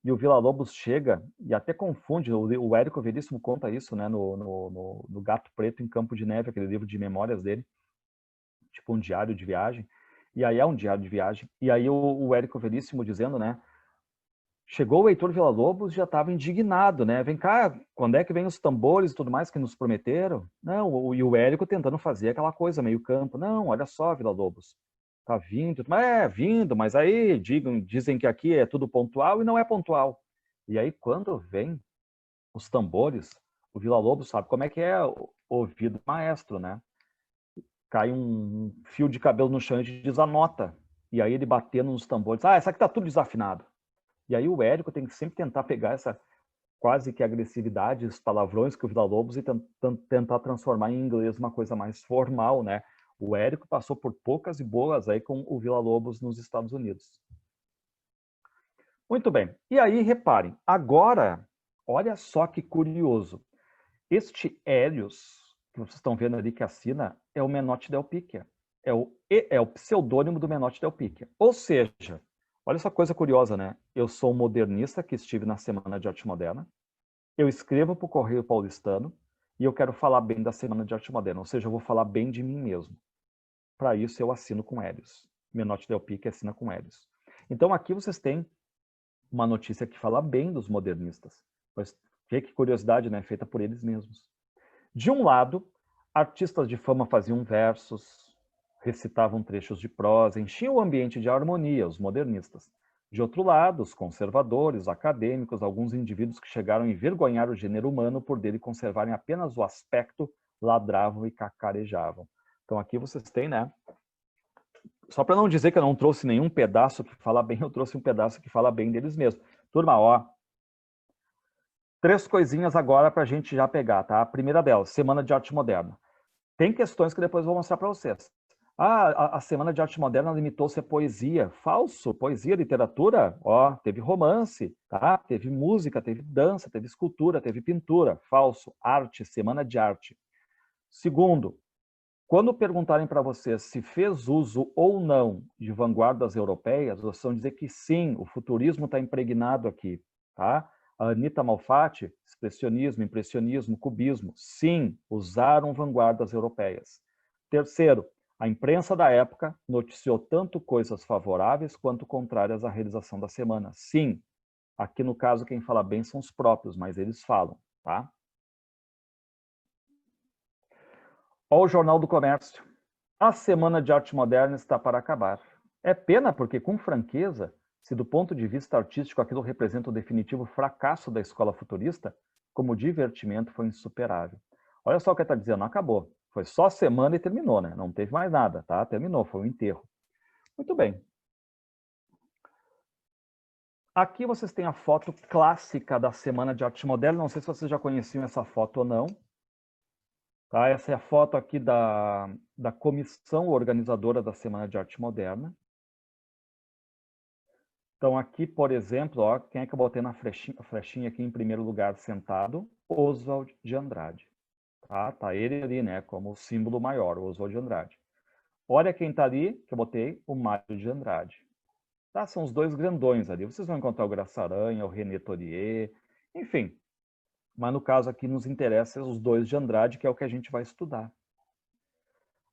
E o Villa-Lobos chega, e até confunde, o Érico Veríssimo conta isso, né, no Gato Preto em Campo de Neve, aquele livro de memórias dele, tipo um diário de viagem, e aí é um diário de viagem, e aí o Érico Veríssimo dizendo, né, chegou o Heitor Villa-Lobos, já estava indignado, né? Vem cá, quando é que vem os tambores e tudo mais que nos prometeram? Não, e o Érico tentando fazer aquela coisa meio campo. Não, olha só, Villa-Lobos, tá vindo, mas vindo, mas aí dizem que aqui é tudo pontual e não é pontual. E aí quando vem os tambores, o Villa-Lobos sabe como é que é o ouvido maestro, né? Cai um fio de cabelo no chão e diz a nota. E aí ele batendo nos tambores, essa aqui tá tudo desafinado. E aí o Érico tem que sempre tentar pegar essa quase que agressividade, os palavrões que o Villa-Lobos e tentar transformar em inglês uma coisa mais formal, né? O Érico passou por poucas e boas aí com o Villa-Lobos nos Estados Unidos. Muito bem. E aí, reparem, agora, olha só que curioso. Este Hélios, que vocês estão vendo ali que assina, é o Menotti Del Picchia. É o pseudônimo do Menotti Del Picchia. Ou seja, olha essa coisa curiosa, né? Eu sou um modernista que estive na Semana de Arte Moderna, eu escrevo para o Correio Paulistano e eu quero falar bem da Semana de Arte Moderna, ou seja, eu vou falar bem de mim mesmo. Para isso, eu assino com Hélios. Menotti Del Picchia assina com Hélios. Então, aqui vocês têm uma notícia que fala bem dos modernistas. Pois, que curiosidade, né? Feita por eles mesmos. De um lado, artistas de fama faziam versos, recitavam trechos de prosa, enchiam o ambiente de harmonia, os modernistas. De outro lado, os conservadores, acadêmicos, alguns indivíduos que chegaram a envergonhar o gênero humano por dele conservarem apenas o aspecto, ladravam e cacarejavam. Então aqui vocês têm, né? Só para não dizer que eu não trouxe nenhum pedaço que fala bem, eu trouxe um pedaço que fala bem deles mesmos. Turma, ó, 3 coisinhas agora para a gente já pegar, tá? A primeira delas, Semana de Arte Moderna. Tem questões que depois eu vou mostrar para vocês. A Semana de Arte Moderna limitou-se a poesia. Falso. Poesia, literatura, ó, teve romance, tá? Teve música, teve dança, teve escultura, teve pintura. Falso. Arte, Semana de Arte. Segundo, quando perguntarem para vocês se fez uso ou não de vanguardas europeias, vocês vão dizer que sim, o futurismo está impregnado aqui, tá? A Anita Malfatti, expressionismo, impressionismo, cubismo, sim, usaram vanguardas europeias. Terceiro, a imprensa da época noticiou tanto coisas favoráveis quanto contrárias à realização da semana. Sim, aqui no caso quem fala bem são os próprios, mas eles falam, tá? Olha o Jornal do Comércio. A Semana de Arte Moderna está para acabar. É pena porque, com franqueza, Se do ponto de vista artístico aquilo representa o definitivo fracasso da escola futurista, como divertimento foi insuperável. Olha só o que ele está dizendo, não acabou. Foi só semana e terminou, né? Não teve mais nada, tá? Terminou, foi um enterro. Muito bem. Aqui vocês têm a foto clássica da Semana de Arte Moderna. Não sei se vocês já conheciam essa foto ou não. Tá? Essa é a foto aqui da comissão organizadora da Semana de Arte Moderna. Então, aqui, por exemplo, ó, quem é que eu botei na flechinha aqui em primeiro lugar sentado? Oswald de Andrade. Tá ele ali, né, como o símbolo maior, o Oswald de Andrade. Olha quem está ali, que eu botei, o Mário de Andrade. Tá? São os dois grandões ali. Vocês vão encontrar o Graça Aranha, o René Torier, enfim. Mas no caso aqui nos interessa os dois de Andrade, que é o que a gente vai estudar.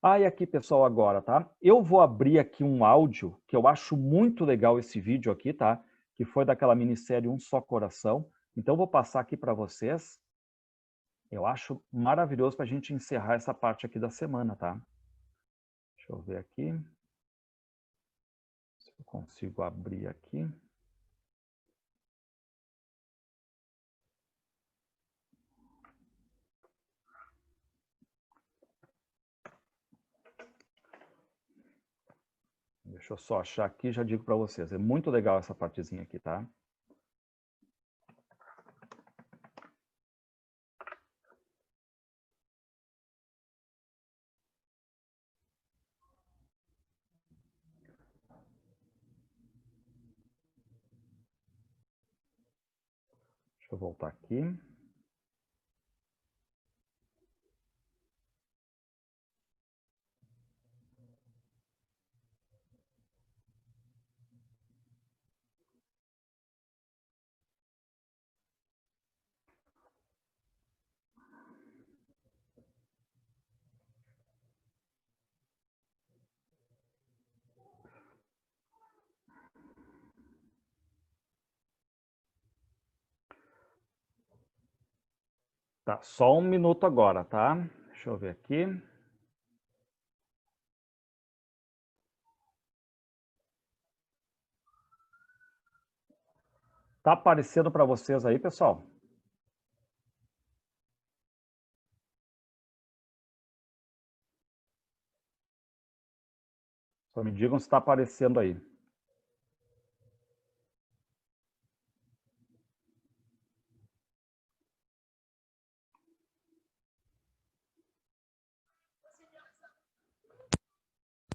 E aqui, pessoal, agora, tá? Eu vou abrir aqui um áudio, que eu acho muito legal esse vídeo aqui, tá? Que foi daquela minissérie Um Só Coração. Então, eu vou passar aqui para vocês. Eu acho maravilhoso para a gente encerrar essa parte aqui da semana, tá? Deixa eu ver aqui. Se eu consigo abrir aqui. Deixa eu só achar aqui e já digo para vocês. É muito legal essa partezinha aqui, tá? Deixa eu voltar aqui. Tá, só um minuto agora, tá? Deixa eu ver aqui. Tá aparecendo para vocês aí, pessoal? Só me digam se está aparecendo aí.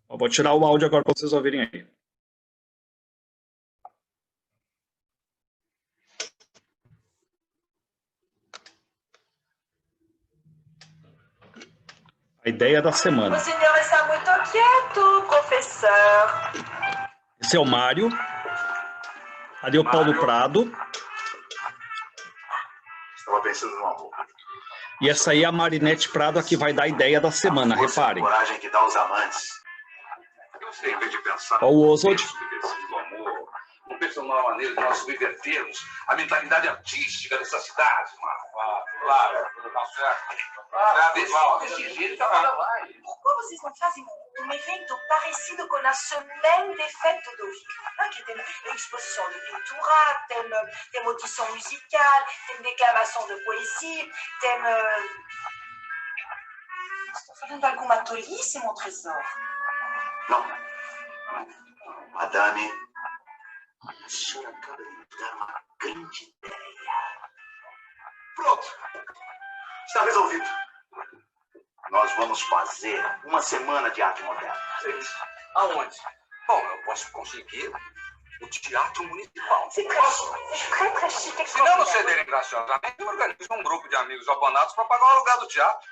Eu vou tirar o áudio agora para vocês ouvirem aí. A ideia da semana. O senhor está muito quieto, professor. Esse é o Mário. Ali é o Paulo Prado. Estava pensando no amor. E essa aí é a Marinete Prado, a que vai dar a ideia da semana, reparem. A coragem que dá aos amantes. Eu sei, em vez de pensar Ó, o Oswald. no amor, não penso numa maneira de nós subvertermos a mentalidade artística dessa cidade. Claro, tá certo. Desse jeito, tá vai. Por que vocês não fazem um evento parecido com a Semaine des Fêtes Ludovic? Que tem exposição de pintura, tem audição musical, tem declamação de poesia, tem... Estou falando alguma tolice, mon trésor? Não. Madame, a senhora acaba de me dar uma grande ideia. Pronto. Está resolvido. Nós vamos fazer uma semana de arte moderna. Aonde? Bom, eu posso conseguir o Teatro Municipal. C'est très chic. Se não nos cederem graciosamente, eu organizo um grupo de amigos abonados para pagar o aluguel do teatro.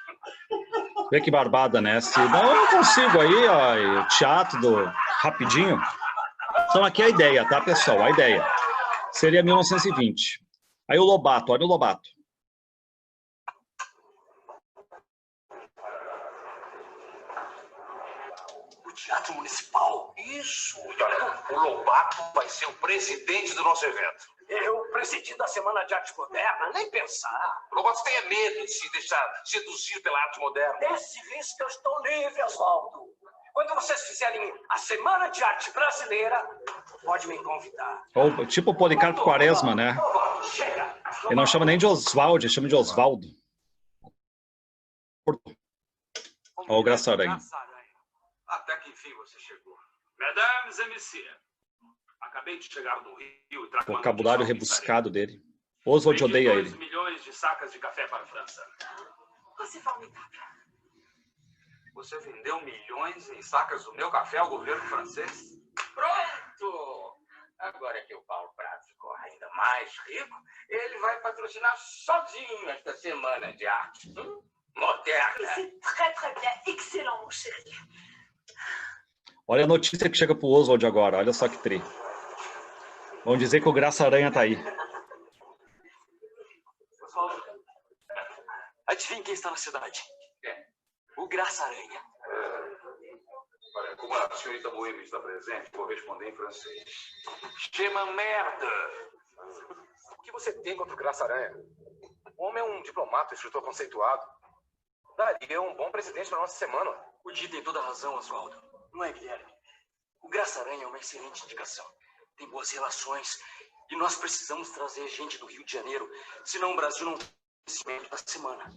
Vê que barbada, né? Se não, eu consigo aí, ó, o teatro do rapidinho. Então aqui é a ideia, tá, pessoal? A ideia seria 1920. Aí o Lobato, olha o Lobato. O Teatro Municipal. Isso. E olha, o Lobato vai ser o presidente do nosso evento. Eu presidi da Semana de Arte Moderna, nem pensar. O Lobato tem medo de se deixar seduzir pela arte moderna. Desse risco eu estou livre, Oswaldo. Quando vocês fizerem a Semana de Arte Brasileira, pode me convidar. Ou tipo o Policarpo Quaresma, né? Chega! Ele não chama nem de Oswaldo, ele chama de Osvaldo. Olha o Graça Aranha. Até que enfim você chegou. Mesdames et messieurs, acabei de chegar do Rio e trago uma Vocabulário notícia rebuscado dele. Oswald odeia ele. 2 milhões de sacas de café para a França. Você formidável. Você vendeu milhões em sacas do meu café ao governo francês? Pronto! Agora que o Paulo Prado ficou ainda mais rico, ele vai patrocinar sozinho esta Semana de Arte. Moderna. C'est très, très bien. Excellent, mon chéri. Olha a notícia que chega pro Oswald agora. Olha só que tri. Vão dizer que o Graça Aranha tá aí. Adivinha quem está na cidade? O Graça Aranha. Olha, como a senhorita Boêmia está presente, vou responder em francês. Chama merda! O que você tem contra o Graça Aranha? O homem é um diplomata, escritor conceituado. Daria um bom presidente para nossa semana. O Di tem toda a razão, Oswaldo. Não é, Guilherme? O Graça Aranha é uma excelente indicação. Tem boas relações. E nós precisamos trazer gente do Rio de Janeiro. Senão o Brasil não tem conhecimento da semana.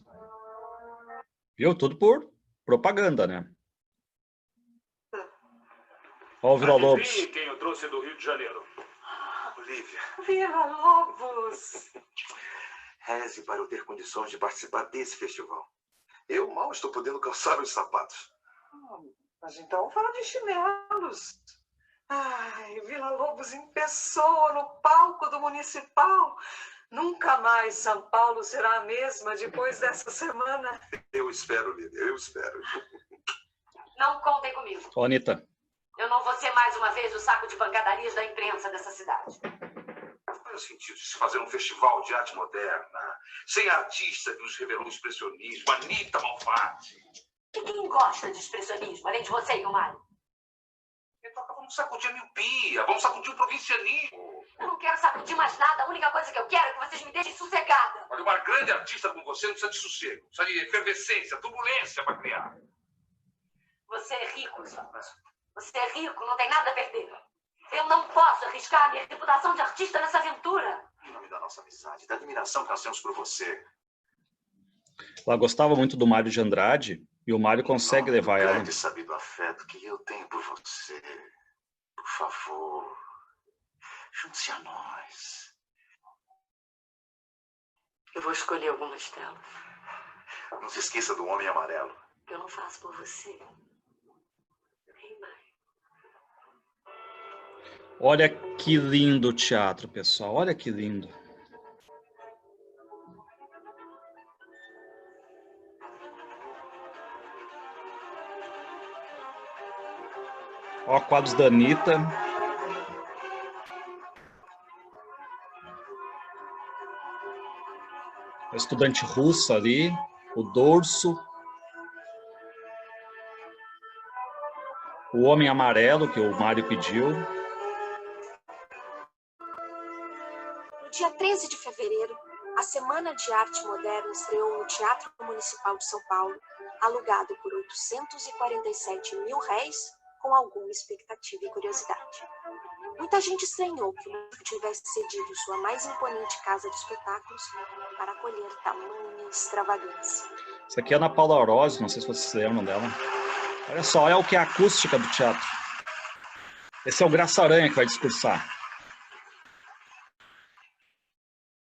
Viu? Tudo por propaganda, né? Olha o Villa-Lobos. Adivinhe quem eu trouxe do Rio de Janeiro. Olivia, Villa-Lobos. reze para eu ter condições de participar desse festival. Eu mal estou podendo calçar os sapatos. Mas então fala de chinelos. Ai, Villa-Lobos em pessoa no palco do Municipal. Nunca mais São Paulo será a mesma depois dessa semana. Eu espero, Lívia, eu espero. Não contem comigo. Ô, Anitta. Eu não vou ser mais uma vez o saco de pancadarias da imprensa dessa cidade. Qual é o sentido de se fazer um festival de arte moderna, sem a artista que nos revelou o expressionismo, Anita Malfatti? E quem gosta de expressionismo, além de você e o Mário? Então vamos sacudir a miopia, vamos sacudir o provincianismo. Eu não quero sacudir mais nada. A única coisa que eu quero é que vocês me deixem sossegada. Olha, uma grande artista como você não precisa de sossego, precisa de efervescência, turbulência para criar. Você é rico, Oswaldo. Você é rico, não tem nada a perder. Eu não posso arriscar a minha reputação de artista nessa aventura. Em nome da nossa amizade, da admiração que nós temos por você. Ela gostava muito do Mário de Andrade e o Mário consegue levar ela. Grande sabido afeto que eu tenho por você. Por favor, junte-se a nós. Eu vou escolher algumas delas. Não se esqueça do Homem Amarelo. Eu não faço por você. Olha que lindo o teatro, pessoal. Olha que lindo. Ó, quadros da Anitta. A estudante russa ali. O dorso. O Homem Amarelo, que o Mário pediu. No dia 13 de fevereiro, a Semana de Arte Moderna estreou no Teatro Municipal de São Paulo, alugado por R$ 847 mil, com alguma expectativa e curiosidade. Muita gente estranhou que o músico tivesse cedido sua mais imponente casa de espetáculos para acolher tamanha extravagância. Isso aqui é Ana Paula Orozzi, não sei se vocês lembram dela. Olha só, olha o que é a acústica do teatro. Esse é o Graça Aranha que vai discursar.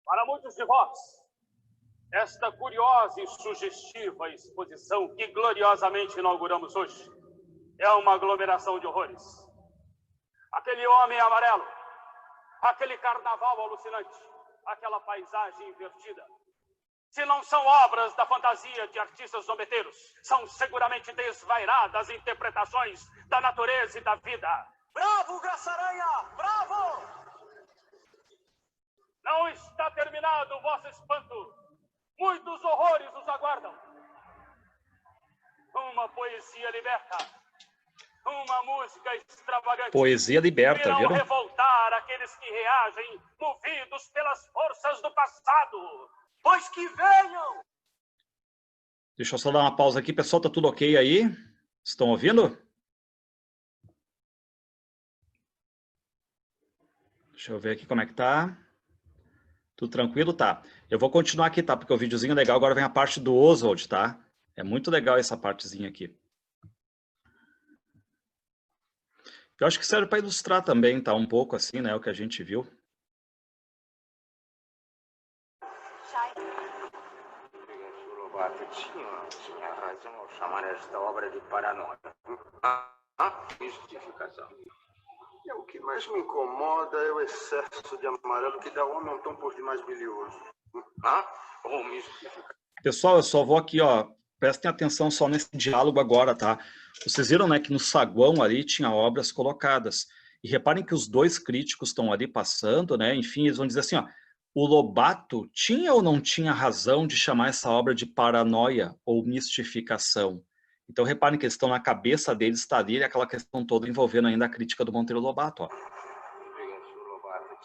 Para muitos de vós, esta curiosa e sugestiva exposição que gloriosamente inauguramos hoje é uma aglomeração de horrores. Aquele homem amarelo, aquele carnaval alucinante, aquela paisagem invertida. Se não são obras da fantasia de artistas zombeteiros, são seguramente desvairadas interpretações da natureza e da vida. Bravo, Graça Aranha! Bravo! Não está terminado o vosso espanto. Muitos horrores os aguardam. Uma poesia liberta. Uma música extravagante. Poesia liberta, irão viram? revoltar aqueles que reagem movidos pelas forças do passado. Pois que venham! Deixa eu só dar uma pausa aqui. Pessoal, tá tudo ok aí? Estão ouvindo? Deixa eu ver aqui como é que tá. Tudo tranquilo? Tá. Eu vou continuar aqui, tá? Porque o videozinho é legal. Agora vem a parte do Oswald, tá? É muito legal essa partezinha aqui. Eu acho que serve para ilustrar também, tá? Um pouco assim, né? O que a gente viu. Tinha razão ao chamar esta obra de paranoia. Mistificação. O que mais me incomoda é o excesso de amarelo que dá ao homem um tom por demais bilioso. Ou mistificação. Pessoal, eu só vou aqui, ó. Prestem atenção só nesse diálogo agora, tá? Vocês viram, né, que no saguão ali tinha obras colocadas. E reparem que os dois críticos estão ali passando, né? Enfim, eles vão dizer assim, ó. O Lobato tinha ou não tinha razão de chamar essa obra de paranoia ou mistificação? Então, reparem que eles estão na cabeça deles, está ali aquela questão toda envolvendo ainda a crítica do Monteiro Lobato, ó. O Lobato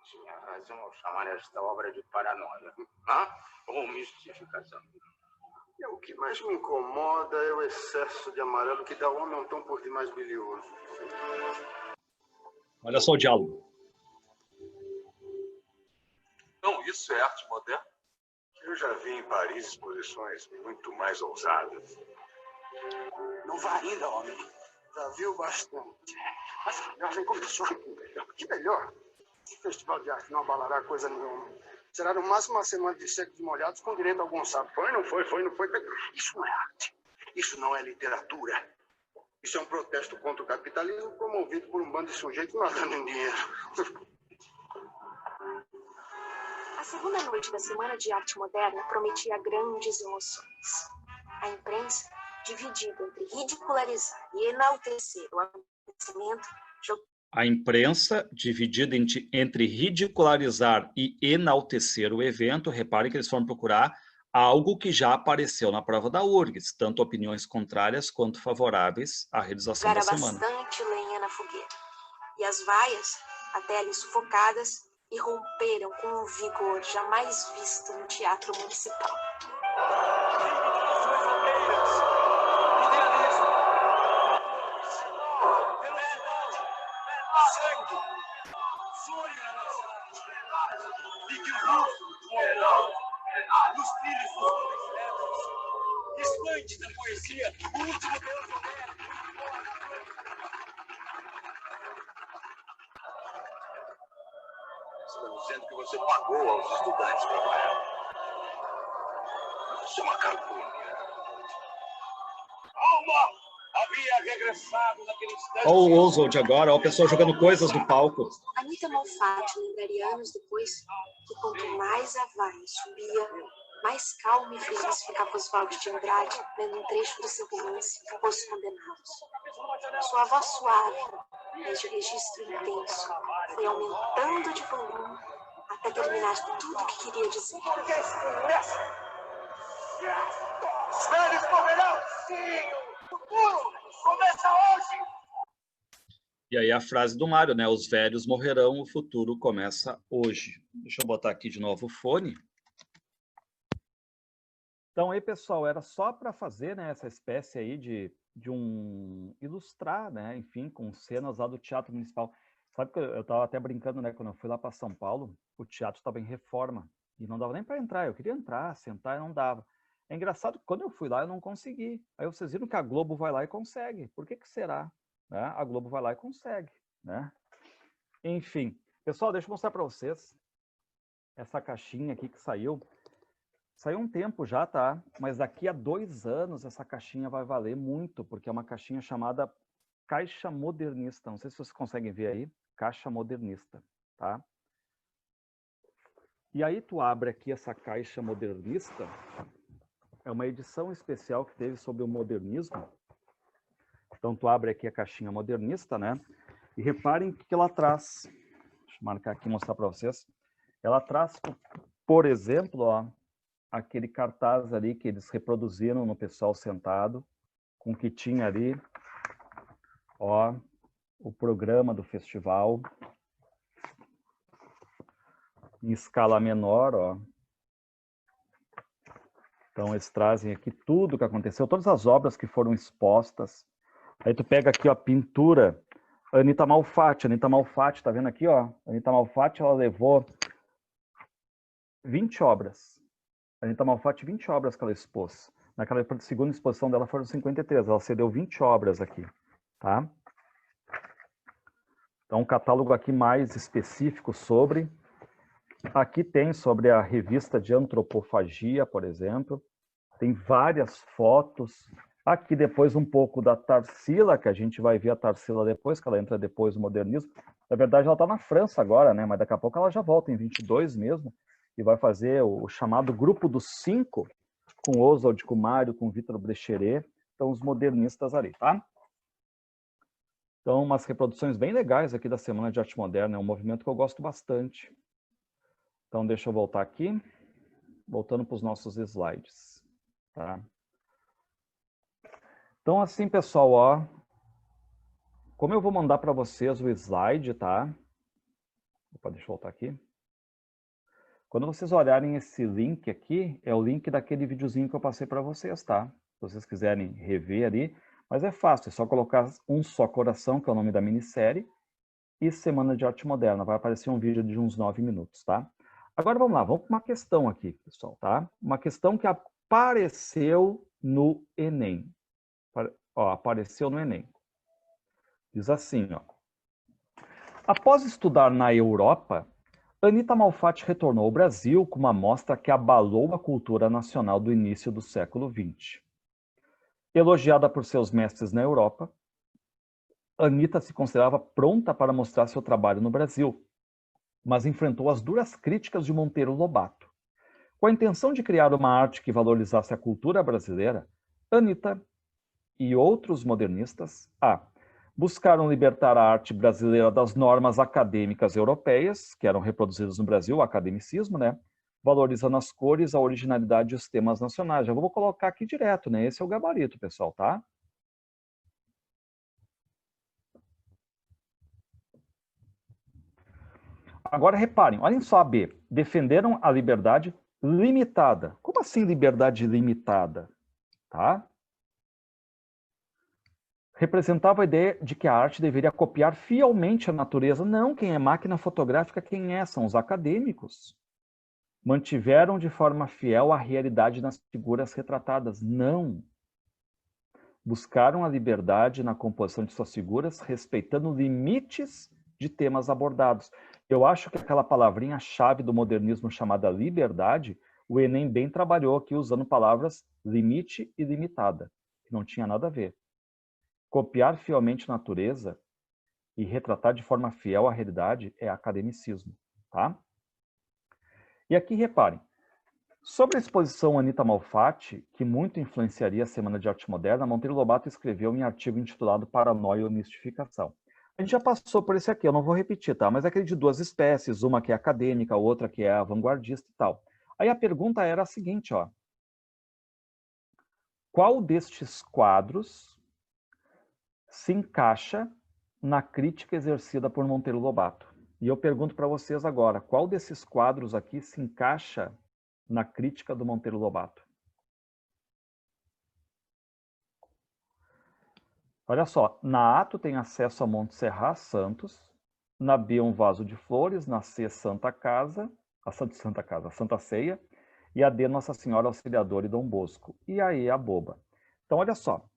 tinha razão ao chamar esta obra de paranoia. Ou mistificação. O que mais me incomoda é o excesso de amarelo que dá ao homem um tom por demais bilioso. Olha só o diálogo. Então, isso é arte moderna? Eu já vi em Paris exposições muito mais ousadas. Não vá ainda, homem. Já viu bastante. Mas a viagem começou. Que melhor. O festival de arte não abalará coisa nenhuma. Será no máximo uma semana de secos e molhados com direito a algum sapo. Não foi. Isso não é arte. Isso não é literatura. Isso é um protesto contra o capitalismo promovido por um bando de sujeitos nadando em dinheiro. A segunda noite da Semana de Arte Moderna prometia grandes emoções. A imprensa, dividida entre ridicularizar e enaltecer o acontecimento, A imprensa, dividida entre ridicularizar e enaltecer o evento, reparem que eles foram procurar algo que já apareceu na prova da URGS, tanto opiniões contrárias quanto favoráveis à realização da semana. bastante lenha na fogueira. E as vaias, até ali sufocadas, irromperam com um vigor jamais visto no Teatro Municipal. E que o rosto nos trilhos dos homens célebres, distante da poesia, o último deus homérico. Estão dizendo que você pagou aos estudantes para trabalhar. Isso é uma calúnia. Alma havia regressado naquele instante. Olha o Oswald agora, olha o pessoal jogando coisas no palco. Anita Malfatti lembraria anos depois que quanto mais a vaia subia, mais calmo e feliz ficava Oswaldo de Andrade lendo um trecho do seu romance Os Condenados. Sua voz suave, mas de registro intenso, foi aumentando de volume até terminar tudo o que queria dizer. Os velhos morrerão! Sim! O futuro começa hoje! E aí a frase do Mário, né? Os velhos morrerão, o futuro começa hoje. Deixa eu botar aqui de novo o fone. Então aí, pessoal, era só para fazer, né, essa espécie aí de ilustrar, né, enfim, com cenas lá do Teatro Municipal. Sabe que eu estava até brincando, né, quando eu fui lá para São Paulo, o teatro estava em reforma e não dava nem para entrar. Eu queria entrar, sentar e não dava. É engraçado que quando eu fui lá eu não consegui. Aí vocês viram que a Globo vai lá e consegue. Por que será? Né? A Globo vai lá e consegue, né? Enfim, pessoal, deixa eu mostrar para vocês essa caixinha aqui que saiu. Saiu um tempo já, tá? Mas daqui a 2 anos essa caixinha vai valer muito, porque é uma caixinha chamada Caixa Modernista. Não sei se vocês conseguem ver aí. Caixa Modernista, tá? E aí tu abre aqui essa Caixa Modernista. É uma edição especial que teve sobre o modernismo. Então tu abre aqui a caixinha modernista, né? E reparem o que ela traz. Deixa eu marcar aqui e mostrar para vocês. Ela traz, por exemplo, ó, aquele cartaz ali que eles reproduziram no pessoal sentado, com o que tinha ali, ó, o programa do festival, em escala menor, ó. Então eles trazem aqui tudo o que aconteceu, todas as obras que foram expostas. Aí tu pega aqui, ó, a pintura Anita Malfatti. Anita Malfatti, tá vendo aqui, ó? Anita Malfatti, ela levou 20 obras. Anita Malfatti, 20 obras que ela expôs. Naquela segunda exposição dela foram 53. Ela cedeu 20 obras aqui, tá? Então, um catálogo aqui mais específico sobre... Aqui tem sobre a revista de antropofagia, por exemplo. Tem várias fotos. Aqui depois um pouco da Tarsila, que a gente vai ver a Tarsila depois, que ela entra depois no modernismo. Na verdade, ela está na França agora, né? Mas daqui a pouco ela já volta, em 22 mesmo, e vai fazer o chamado Grupo dos Cinco, com Oswald, com Mário, com Vitor Brecheret. Então, os modernistas ali, tá? Então, umas reproduções bem legais aqui da Semana de Arte Moderna. É um movimento que eu gosto bastante. Então, deixa eu voltar aqui. Voltando para os nossos slides, tá? Então, assim, pessoal, ó, como eu vou mandar para vocês o slide, tá? Opa, deixa eu voltar aqui. Quando vocês olharem esse link aqui, é o link daquele videozinho que eu passei para vocês, tá? Se vocês quiserem rever ali, mas é fácil, é só colocar Um Só Coração, que é o nome da minissérie, e Semana de Arte Moderna. Vai aparecer um vídeo de uns 9 minutos, tá? Agora vamos lá, vamos para uma questão aqui, pessoal, tá? Uma questão que apareceu no Enem. Ó, apareceu no Enem. Diz assim, ó. Após estudar na Europa, Anita Malfatti retornou ao Brasil com uma mostra que abalou a cultura nacional do início do século XX. Elogiada por seus mestres na Europa, Anita se considerava pronta para mostrar seu trabalho no Brasil, mas enfrentou as duras críticas de Monteiro Lobato. Com a intenção de criar uma arte que valorizasse a cultura brasileira, Anita e outros modernistas buscaram libertar a arte brasileira das normas acadêmicas europeias, que eram reproduzidas no Brasil, o academicismo, né? Valorizando as cores, a originalidade e os temas nacionais. Já vou colocar aqui direto, né? Esse é o gabarito, pessoal, tá? Agora reparem, olhem só a B. Defenderam a liberdade limitada. Como assim liberdade limitada? Tá? Representava a ideia de que a arte deveria copiar fielmente a natureza. Não, quem é máquina fotográfica, quem é? São os acadêmicos. Mantiveram de forma fiel a realidade nas figuras retratadas. Não. Buscaram a liberdade na composição de suas figuras, respeitando limites de temas abordados. Eu acho que aquela palavrinha-chave do modernismo chamada liberdade, o Enem bem trabalhou aqui usando palavras limite e limitada, que não tinha nada a ver. Copiar fielmente a natureza e retratar de forma fiel a realidade é academicismo, tá? E aqui reparem, sobre a exposição Anita Malfatti, que muito influenciaria a Semana de Arte Moderna, Monteiro Lobato escreveu um artigo intitulado Paranoia ou Mistificação. A gente já passou por esse aqui, eu não vou repetir, tá? Mas é aquele de duas espécies, uma que é acadêmica, outra que é vanguardista e tal. Aí a pergunta era a seguinte, ó. Qual destes quadros se encaixa na crítica exercida por Monteiro Lobato? E eu pergunto para vocês agora, qual desses quadros aqui se encaixa na crítica do Monteiro Lobato? Olha só, na A tu tem acesso a Monte Serra Santos, na B um vaso de flores, na C Santa Ceia, e a D Nossa Senhora Auxiliadora e Dom Bosco, e a E a Boba. Então olha só,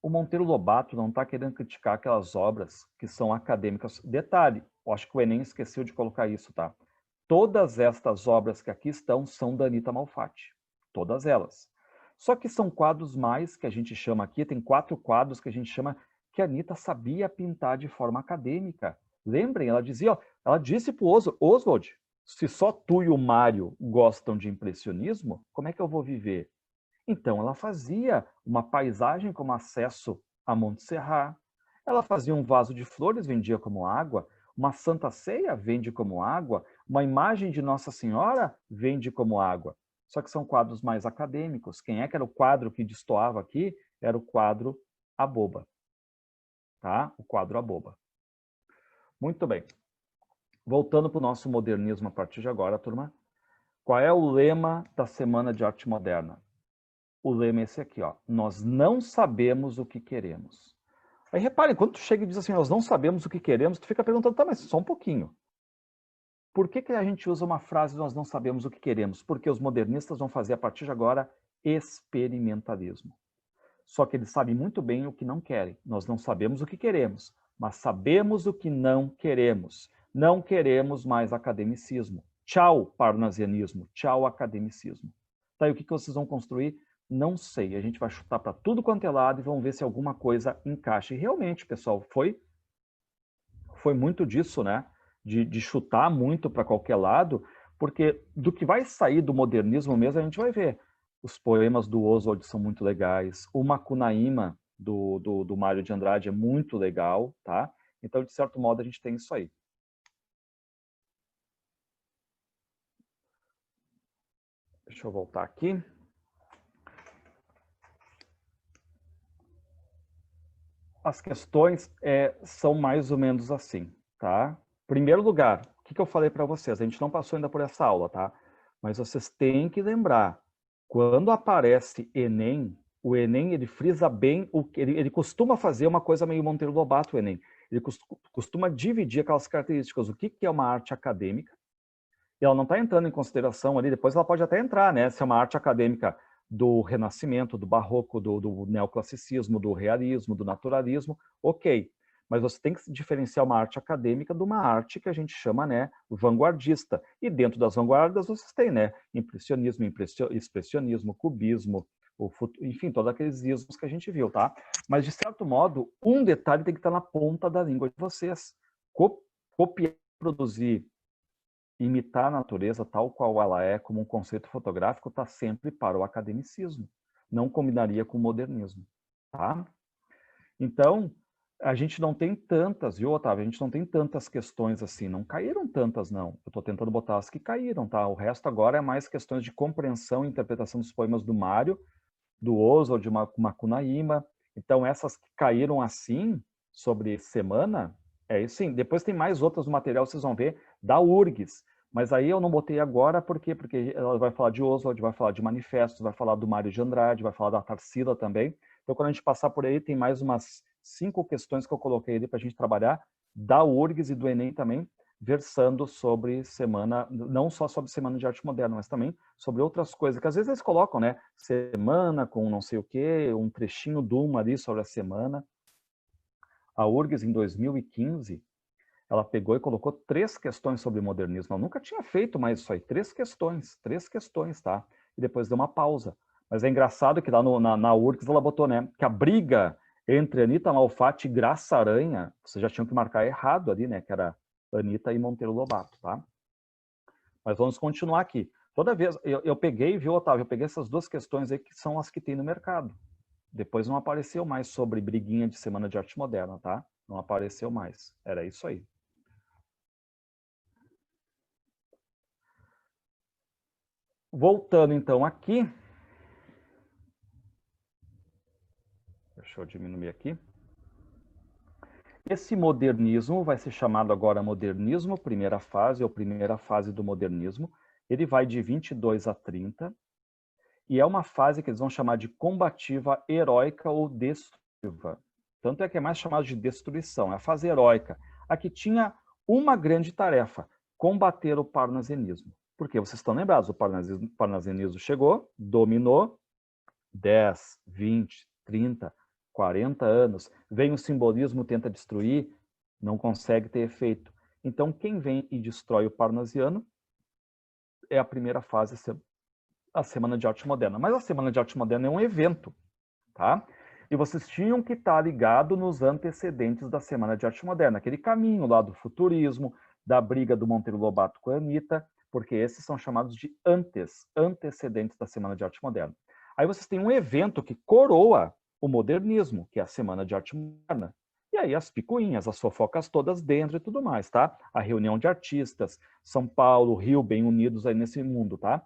o Monteiro Lobato não está querendo criticar aquelas obras que são acadêmicas. Detalhe, eu acho que o Enem esqueceu de colocar isso, tá? Todas estas obras que aqui estão são da Anita Malfatti. Todas elas. Só que são quadros mais que a gente chama aqui, tem 4 quadros que a gente chama que a Anita sabia pintar de forma acadêmica. Lembrem, ela dizia, ó, ela disse para o Oswald, se só tu e o Mário gostam de impressionismo, como é que eu vou viver? Então, ela fazia uma paisagem como acesso a Monte Serra, ela fazia um vaso de flores, vendia como água, uma Santa Ceia vende como água, uma imagem de Nossa Senhora vende como água. Só que são quadros mais acadêmicos. Quem é que era o quadro que destoava aqui? Era o quadro A Boba. Tá? O quadro A Boba. Muito bem. Voltando para o nosso modernismo a partir de agora, turma. Qual é o lema da Semana de Arte Moderna? O lema é esse aqui, ó. Nós não sabemos o que queremos. Aí reparem, quando tu chega e diz assim, nós não sabemos o que queremos, tu fica perguntando, tá, mas só um pouquinho. Por que que a gente usa uma frase, nós não sabemos o que queremos? Porque os modernistas vão fazer, a partir de agora, experimentalismo. Só que eles sabem muito bem o que não querem. Nós não sabemos o que queremos, mas sabemos o que não queremos. Não queremos mais academicismo. Tchau, parnasianismo. Tchau, academicismo. Tá, e o que que vocês vão construir? Não sei. A gente vai chutar para tudo quanto é lado e vamos ver se alguma coisa encaixa. E realmente, pessoal, foi muito disso, né? De chutar muito para qualquer lado, porque do que vai sair do modernismo mesmo, a gente vai ver. Os poemas do Oswald são muito legais. O Macunaíma, do Mário de Andrade, é muito legal, tá? Então, de certo modo, a gente tem isso aí. Deixa eu voltar aqui. As questões são mais ou menos assim, tá? Primeiro lugar, o que eu falei para vocês? A gente não passou ainda por essa aula, tá? Mas vocês têm que lembrar, quando aparece Enem, o Enem, ele frisa bem, ele costuma fazer uma coisa meio Monteiro Lobato, o Enem. Ele costuma dividir aquelas características, o que é uma arte acadêmica, e ela não está entrando em consideração ali, depois ela pode até entrar, né? Se é uma arte acadêmica do Renascimento, do Barroco, do Neoclassicismo, do Realismo, do Naturalismo, ok. Mas você tem que diferenciar uma arte acadêmica de uma arte que a gente chama, né, vanguardista. E dentro das vanguardas vocês têm, né, impressionismo, expressionismo, cubismo, enfim, todos aqueles ismos que a gente viu, tá? Mas, de certo modo, um detalhe tem que estar na ponta da língua de vocês. Copiar, produzir, imitar a natureza tal qual ela é, como um conceito fotográfico, está sempre para o academicismo. Não combinaria com o modernismo, tá? Então, a gente não tem tantas, viu, Otávio? A gente não tem tantas questões assim, não caíram tantas, não. Eu estou tentando botar as que caíram, tá? O resto agora é mais questões de compreensão e interpretação dos poemas do Mário, do Oswald, de Macunaíma. Então, essas que caíram assim, sobre semana, é isso sim. Depois tem mais outras no material, vocês vão ver, da URGS. Mas aí eu não botei agora, por quê? Porque ela vai falar de Oswald, vai falar de manifestos, vai falar do Mário de Andrade, vai falar da Tarsila também. Então, quando a gente passar por aí, tem mais umas 5 questões que eu coloquei ali para a gente trabalhar, da URGS e do Enem também, versando sobre semana, não só sobre Semana de Arte Moderna, mas também sobre outras coisas, que às vezes eles colocam, né? Semana com não sei o quê, um trechinho de uma ali sobre a semana. A URGS, em 2015, ela pegou e colocou 3 questões sobre modernismo. Ela nunca tinha feito mais isso aí, 3 questões, tá? E depois deu uma pausa. Mas é engraçado que lá na URGS ela botou, né, que a briga entre Anita Malfatti e Graça Aranha, vocês já tinham que marcar errado ali, né, que era Anita e Monteiro Lobato, tá? Mas vamos continuar aqui. Toda vez, eu peguei, viu, Otávio, eu peguei essas 2 questões aí que são as que tem no mercado. Depois não apareceu mais sobre briguinha de Semana de Arte Moderna, tá? Não apareceu mais. Era isso aí. Voltando então aqui. Deixa eu diminuir aqui. Esse modernismo vai ser chamado agora modernismo, primeira fase, ou primeira fase do modernismo. Ele vai de 22 a 30. E é uma fase que eles vão chamar de combativa, heróica ou destrutiva. Tanto é que é mais chamado de destruição, é a fase heróica. Aqui tinha uma grande tarefa, combater o parnasianismo. Porque vocês estão lembrados, o parnasianismo chegou, dominou 10, 20, 30, 40 anos, vem o simbolismo, tenta destruir, não consegue ter efeito. Então, quem vem e destrói o parnasiano é a primeira fase, a Semana de Arte Moderna. Mas a Semana de Arte Moderna é um evento, tá? E vocês tinham que estar ligados nos antecedentes da Semana de Arte Moderna, aquele caminho lá do futurismo, da briga do Monteiro Lobato com a Anita, porque esses são chamados de antecedentes da Semana de Arte Moderna. Aí vocês têm um evento que coroa o modernismo, que é a Semana de Arte Moderna. E aí as picuinhas, as fofocas todas dentro e tudo mais, tá? A reunião de artistas, São Paulo, Rio, bem unidos aí nesse mundo, tá?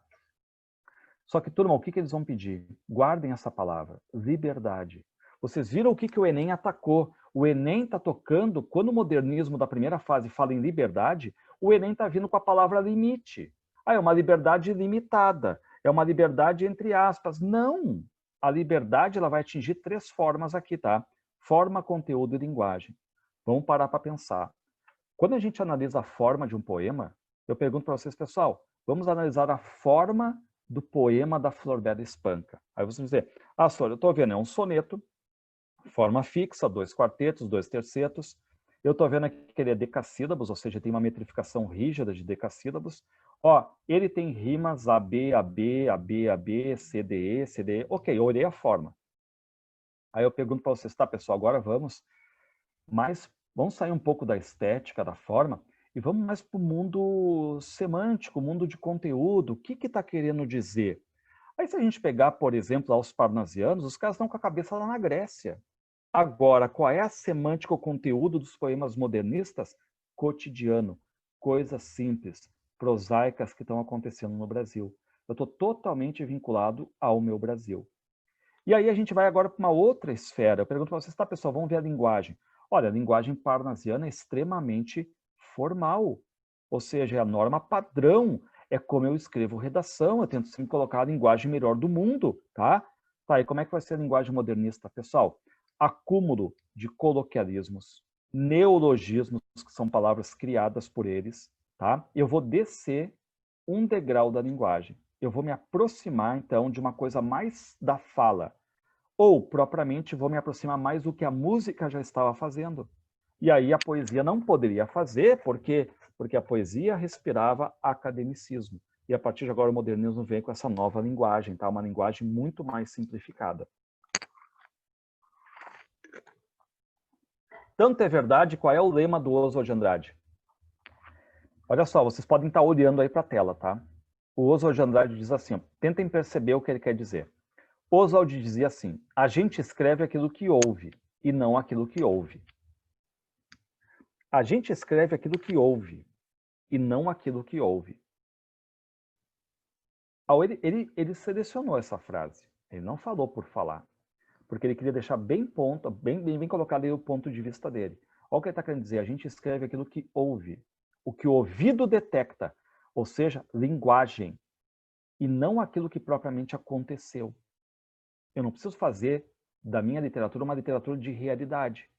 Só que, turma, o que eles vão pedir? Guardem essa palavra, liberdade. Vocês viram o que o Enem atacou? O Enem está tocando, quando o modernismo da primeira fase fala em liberdade, o Enem está vindo com a palavra limite. Ah, é uma liberdade limitada, é uma liberdade entre aspas. Não! A liberdade ela vai atingir 3 formas aqui, tá? Forma, conteúdo e linguagem. Vamos parar para pensar. Quando a gente analisa a forma de um poema, eu pergunto para vocês, pessoal, vamos analisar a forma do poema da Florbela Espanca. Aí vocês vão dizer, Sônia, eu estou vendo, é um soneto, forma fixa, 2 quartetos, 2 tercetos. Eu estou vendo aqui que ele é decassílabos, ou seja, tem uma metrificação rígida de decassílabos. Ó, ele tem rimas AB, AB, AB, AB, CDE, CDE. Ok, eu olhei a forma. Aí eu pergunto para vocês, tá, pessoal, agora vamos sair um pouco da estética, da forma, e vamos mais para o mundo semântico, mundo de conteúdo. O que está querendo dizer? Aí se a gente pegar, por exemplo, lá os parnasianos, os caras estão com a cabeça lá na Grécia. Agora, qual é a semântica, o conteúdo dos poemas modernistas? Cotidiano, coisas simples, prosaicas que estão acontecendo no Brasil. Eu estou totalmente vinculado ao meu Brasil. E aí a gente vai agora para uma outra esfera. Eu pergunto para vocês, tá, pessoal, vamos ver a linguagem. Olha, a linguagem parnasiana é extremamente formal, ou seja, é a norma padrão, é como eu escrevo redação, eu tento sempre colocar a linguagem melhor do mundo, tá? Tá, e como é que vai ser a linguagem modernista, pessoal? Acúmulo de coloquialismos, neologismos, que são palavras criadas por eles, tá? Eu vou descer um degrau da linguagem. Eu vou me aproximar, então, de uma coisa mais da fala. Ou, propriamente, vou me aproximar mais do que a música já estava fazendo. E aí a poesia não poderia fazer, porque a poesia respirava academicismo. E a partir de agora o modernismo vem com essa nova linguagem, tá? Uma linguagem muito mais simplificada. Tanto é verdade, qual é o lema do Oswald de Andrade? Olha só, vocês podem estar olhando aí para a tela, tá? O Oswald de Andrade diz assim, ó, tentem perceber o que ele quer dizer. Oswald dizia assim, a gente escreve aquilo que ouve e não aquilo que ouve. A gente escreve aquilo que ouve e não aquilo que ouve. Ele selecionou essa frase, ele não falou por falar, porque ele queria deixar bem colocado aí o ponto de vista dele. Olha o que ele está querendo dizer, a gente escreve aquilo que ouve, o que o ouvido detecta, ou seja, linguagem, e não aquilo que propriamente aconteceu. Eu não preciso fazer da minha literatura uma literatura de realidade.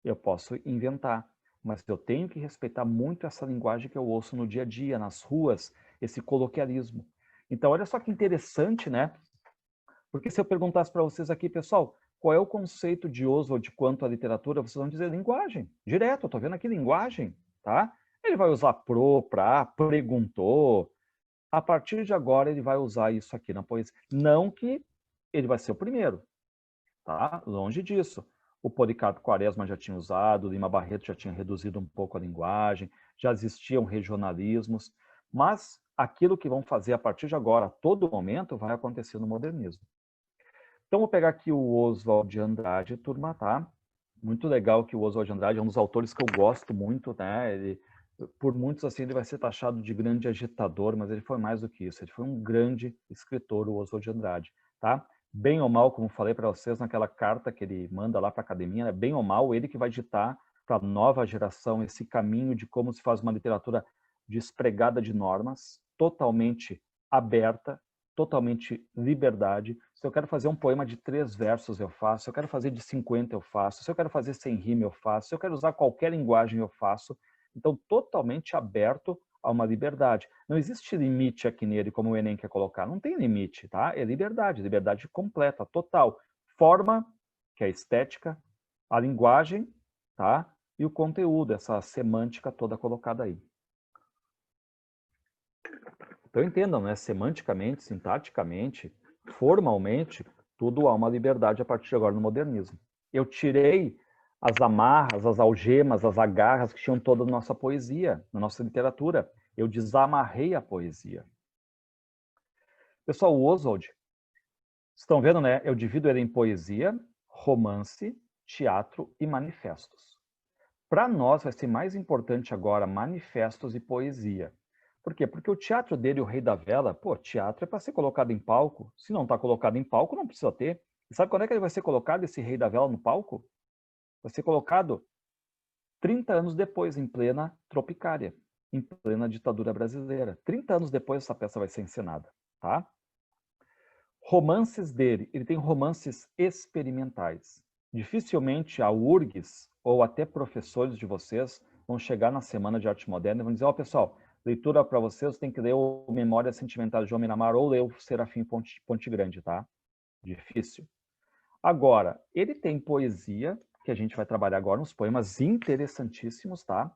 Eu posso inventar, mas eu tenho que respeitar muito essa linguagem que eu ouço no dia a dia, nas ruas, esse coloquialismo. Então, olha só que interessante, né? Porque se eu perguntasse para vocês aqui, pessoal, qual é o conceito de Oswald quanto à literatura, vocês vão dizer linguagem. Direto, eu estou vendo aqui linguagem, tá? Ele vai usar pra, perguntou. A partir de agora, ele vai usar isso aqui na poesia. Não que ele vai ser o primeiro, tá? Longe disso. O Policarpo Quaresma já tinha usado, o Lima Barreto já tinha reduzido um pouco a linguagem, já existiam regionalismos, mas aquilo que vão fazer a partir de agora, a todo momento, vai acontecer no modernismo. Então, vou pegar aqui o Oswald de Andrade, turma, tá? Muito legal que o Oswald de Andrade é um dos autores que eu gosto muito, né? Ele, por muitos, assim, ele vai ser taxado de grande agitador, mas ele foi mais do que isso. Ele foi um grande escritor, o Oswald de Andrade, tá? Bem ou mal, como falei para vocês naquela carta que ele manda lá para a academia, né? Bem ou mal, ele que vai ditar para a nova geração esse caminho de como se faz uma literatura despregada de normas, totalmente aberta, totalmente liberdade. Se eu quero fazer um poema de 3 versos, eu faço. Se eu quero fazer de 50, eu faço. Se eu quero fazer sem rima, eu faço. Se eu quero usar qualquer linguagem, eu faço. Então, totalmente aberto a uma liberdade. Não existe limite aqui nele, como o Enem quer colocar. Não tem limite, tá? É liberdade completa, total. Forma, que é a estética, a linguagem, tá? E o conteúdo, essa semântica toda colocada aí. Então entendam, né? Semanticamente, sintaticamente, formalmente, tudo há uma liberdade a partir de agora no modernismo. Eu tirei as amarras, as algemas, as agarras que tinham toda a nossa poesia, na nossa literatura. Eu desamarrei a poesia. Pessoal, o Oswald, estão vendo, né? Eu divido ele em poesia, romance, teatro e manifestos. Para nós vai ser mais importante agora manifestos e poesia. Por quê? Porque o teatro dele, o Rei da Vela, pô, teatro é para ser colocado em palco. Se não está colocado em palco, não precisa ter. E sabe quando é que ele vai ser colocado, esse Rei da Vela, no palco? Vai ser colocado 30 anos depois, em plena Tropicária, em plena ditadura brasileira. 30 anos depois essa peça vai ser encenada, tá? Romances dele, ele tem romances experimentais. Dificilmente a URGS ou até professores de vocês vão chegar na Semana de Arte Moderna e vão dizer, ó, pessoal, leitura para vocês, tem que ler o Memória Sentimental de João Miramar ou ler o Serafim Ponte Grande, tá? Difícil. Agora, ele tem poesia, que a gente vai trabalhar agora, uns poemas interessantíssimos, tá?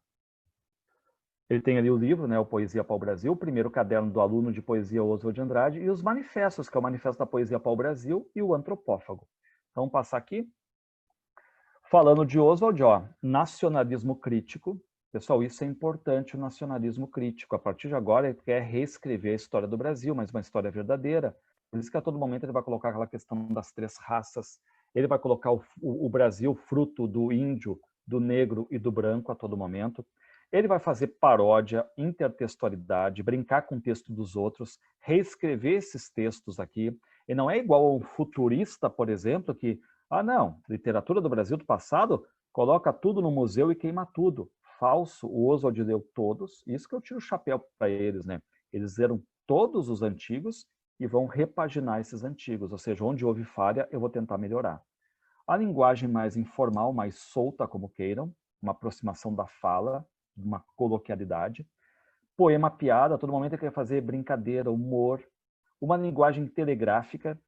Ele tem ali o livro, né, o Poesia Pau-Brasil, o primeiro caderno do aluno de poesia Oswald de Andrade, e os manifestos, que é o Manifesto da Poesia Pau-Brasil e o Antropófago. Então, vamos passar aqui. Falando de Oswald, ó, nacionalismo crítico. Pessoal, isso é importante, o nacionalismo crítico. A partir de agora, ele quer reescrever a história do Brasil, mas uma história verdadeira. Por isso que a todo momento ele vai colocar aquela questão das 3 raças. Ele vai colocar o Brasil fruto do índio, do negro e do branco a todo momento. Ele vai fazer paródia, intertextualidade, brincar com o texto dos outros, reescrever esses textos aqui. E não é igual ao futurista, por exemplo, que, não, literatura do Brasil do passado, coloca tudo no museu e queima tudo. Falso, o Oswald leu todos, isso que eu tiro o chapéu para eles, né? Eles leram todos os antigos e vão repaginar esses antigos, ou seja, onde houve falha, eu vou tentar melhorar. A linguagem mais informal, mais solta, como queiram, uma aproximação da fala, uma coloquialidade. Poema piada, a todo momento ele quer fazer brincadeira, humor. Uma linguagem telegráfica.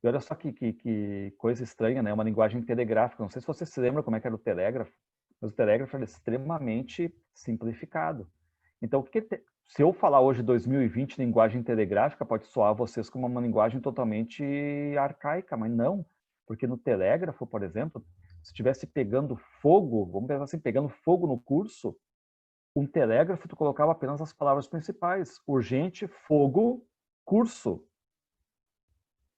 E olha só que coisa estranha, né? Uma linguagem telegráfica. Não sei se você se lembra como é que era o telégrafo, mas o telégrafo era extremamente simplificado. Então, se eu falar hoje 2020 linguagem telegráfica, pode soar a vocês como uma linguagem totalmente arcaica, mas não. Porque no telégrafo, por exemplo, se estivesse pegando fogo, vamos pensar assim, pegando fogo no curso, um telégrafo tu colocava apenas as palavras principais. Urgente, fogo, curso.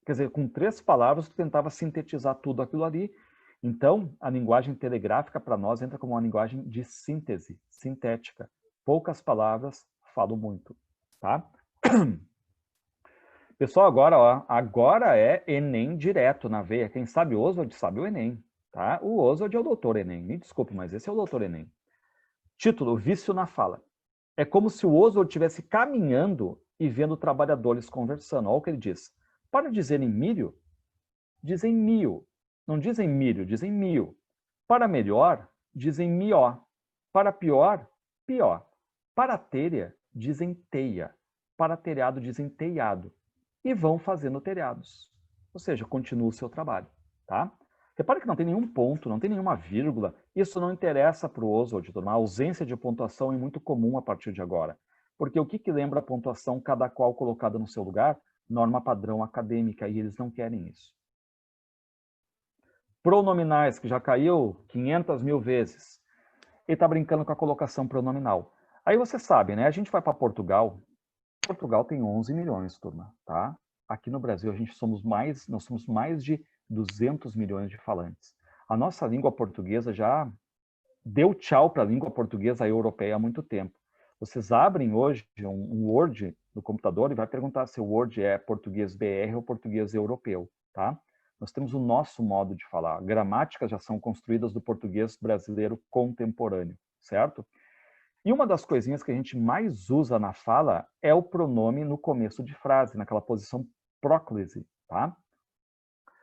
Quer dizer, com 3 palavras tu tentava sintetizar tudo aquilo ali. Então, a linguagem telegráfica para nós entra como uma linguagem de síntese, sintética. Poucas palavras, falo muito, tá? Pessoal, agora é Enem direto na veia. Quem sabe o Oswald sabe o Enem, tá? O Oswald é o doutor Enem. Me desculpe, mas esse é o doutor Enem. Título, Vício na Fala. É como se o Oswald estivesse caminhando e vendo trabalhadores conversando. Olha o que ele diz. Para dizerem milho, dizem mil. Não dizem milho, dizem mil. Para melhor, dizem mió. Para pior, pior. Para telha, dizem teia. Para telhado, dizem teiado. E vão fazendo telhados. Ou seja, continua o seu trabalho, tá? Repare que não tem nenhum ponto, não tem nenhuma vírgula. Isso não interessa para o Oswald. A ausência de pontuação é muito comum a partir de agora. Porque o que lembra a pontuação, cada qual colocada no seu lugar? Norma padrão acadêmica, e eles não querem isso. Pronominais, que já caiu 500 mil vezes. Ele está brincando com a colocação pronominal. Aí você sabe, né? A gente vai para Portugal. Portugal tem 11 milhões, turma, tá? Aqui no Brasil nós somos mais de 200 milhões de falantes. A nossa língua portuguesa já deu tchau para a língua portuguesa europeia há muito tempo. Vocês abrem hoje um Word no computador e vai perguntar se o Word é português BR ou português europeu, tá? Nós temos o nosso modo de falar. Gramáticas já são construídas do português brasileiro contemporâneo, certo? E uma das coisinhas que a gente mais usa na fala é o pronome no começo de frase, naquela posição próclise, tá?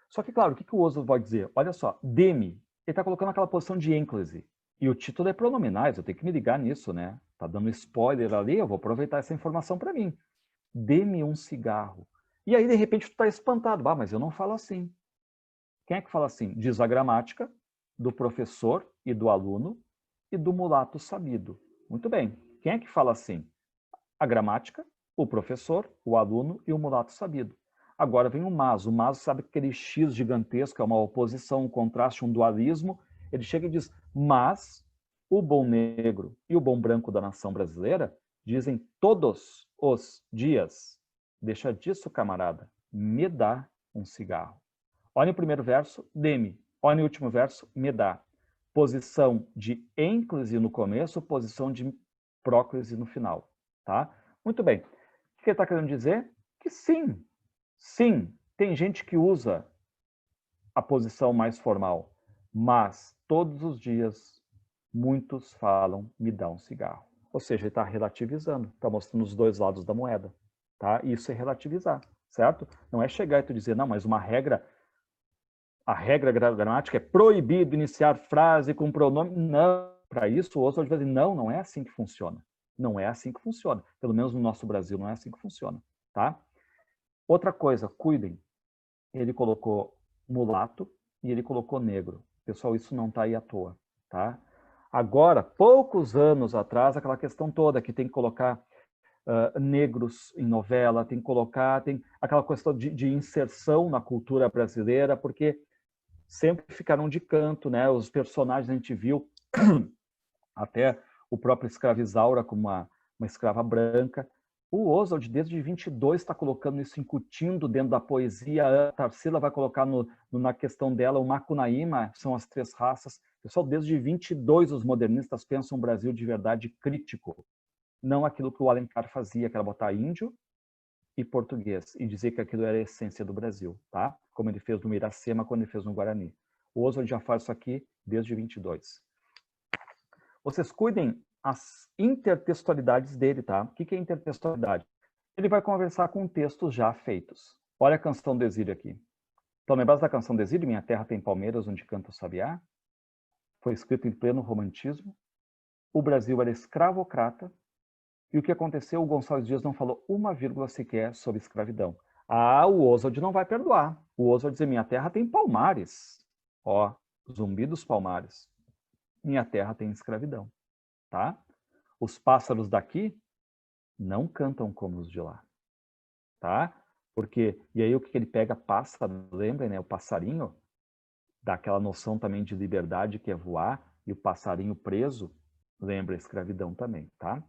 Só que, claro, o que o Oswald vai dizer? Olha só, dê-me. Ele está colocando aquela posição de ênclise. E o título é pronominais, eu tenho que me ligar nisso, né? Tá dando spoiler ali, eu vou aproveitar essa informação para mim. Dê-me um cigarro. E aí, de repente, tu tá espantado. Mas eu não falo assim. Quem é que fala assim? Diz a gramática do professor e do aluno e do mulato sabido. Muito bem. Quem é que fala assim? A gramática, o professor, o aluno e o mulato sabido. Agora vem o mas. O mas sabe que aquele X gigantesco é uma oposição, um contraste, um dualismo. Ele chega e diz, mas o bom negro e o bom branco da nação brasileira dizem todos os dias. Deixa disso, camarada. Me dá um cigarro. Olha o primeiro verso, dê-me. Olha o último verso, me dá. Posição de ênclise no começo, posição de próclise no final. Tá? Muito bem. O que ele está querendo dizer? Que sim, tem gente que usa a posição mais formal, mas todos os dias muitos falam, me dá um cigarro. Ou seja, ele está relativizando, está mostrando os dois lados da moeda. Tá? Isso é relativizar, certo? Não é chegar e tu dizer, não, mas uma regra a regra gramática é proibido iniciar frase com pronome. Não, para isso o Oswald vai dizer, não é assim que funciona. Não é assim que funciona. Pelo menos no nosso Brasil não é assim que funciona, tá? Outra coisa, cuidem. Ele colocou mulato e ele colocou negro. Pessoal, isso não está aí à toa, tá? Agora, poucos anos atrás, aquela questão toda que tem que colocar negros em novela, tem que colocar, tem aquela questão de inserção na cultura brasileira, porque sempre ficaram de canto, né? Os personagens a gente viu, até o próprio escravizaura como uma escrava branca. O Oswald, desde 22, está colocando isso, incutindo dentro da poesia. A Tarsila vai colocar na questão dela, o Macunaíma, são as 3 raças. Pessoal, desde 22, os modernistas pensam um Brasil de verdade crítico. Não aquilo que o Alencar fazia, que era botar índio e português, e dizer que aquilo era a essência do Brasil, tá? Como ele fez no Iracema, quando ele fez no Guarani. O Oswald já faz isso aqui desde 22. Vocês cuidem as intertextualidades dele, tá? O que é intertextualidade? Ele vai conversar com textos já feitos. Olha a Canção do Exílio aqui. Então, lembraram da Canção do Exílio? Minha terra tem palmeiras, onde canta o sabiá? Foi escrito em pleno romantismo. O Brasil era escravocrata. E o que aconteceu? O Gonçalves Dias não falou uma vírgula sequer sobre escravidão. Ah, o Oswald não vai perdoar. O Oswald diz, minha terra tem palmares. Ó, Zumbi dos Palmares. Minha terra tem escravidão. Tá? Os pássaros daqui não cantam como os de lá. Tá? Porque, e aí o que ele pega? Pássaro, lembra, né? O passarinho, dá aquela noção também de liberdade que é voar, e o passarinho preso, lembra a escravidão também, tá?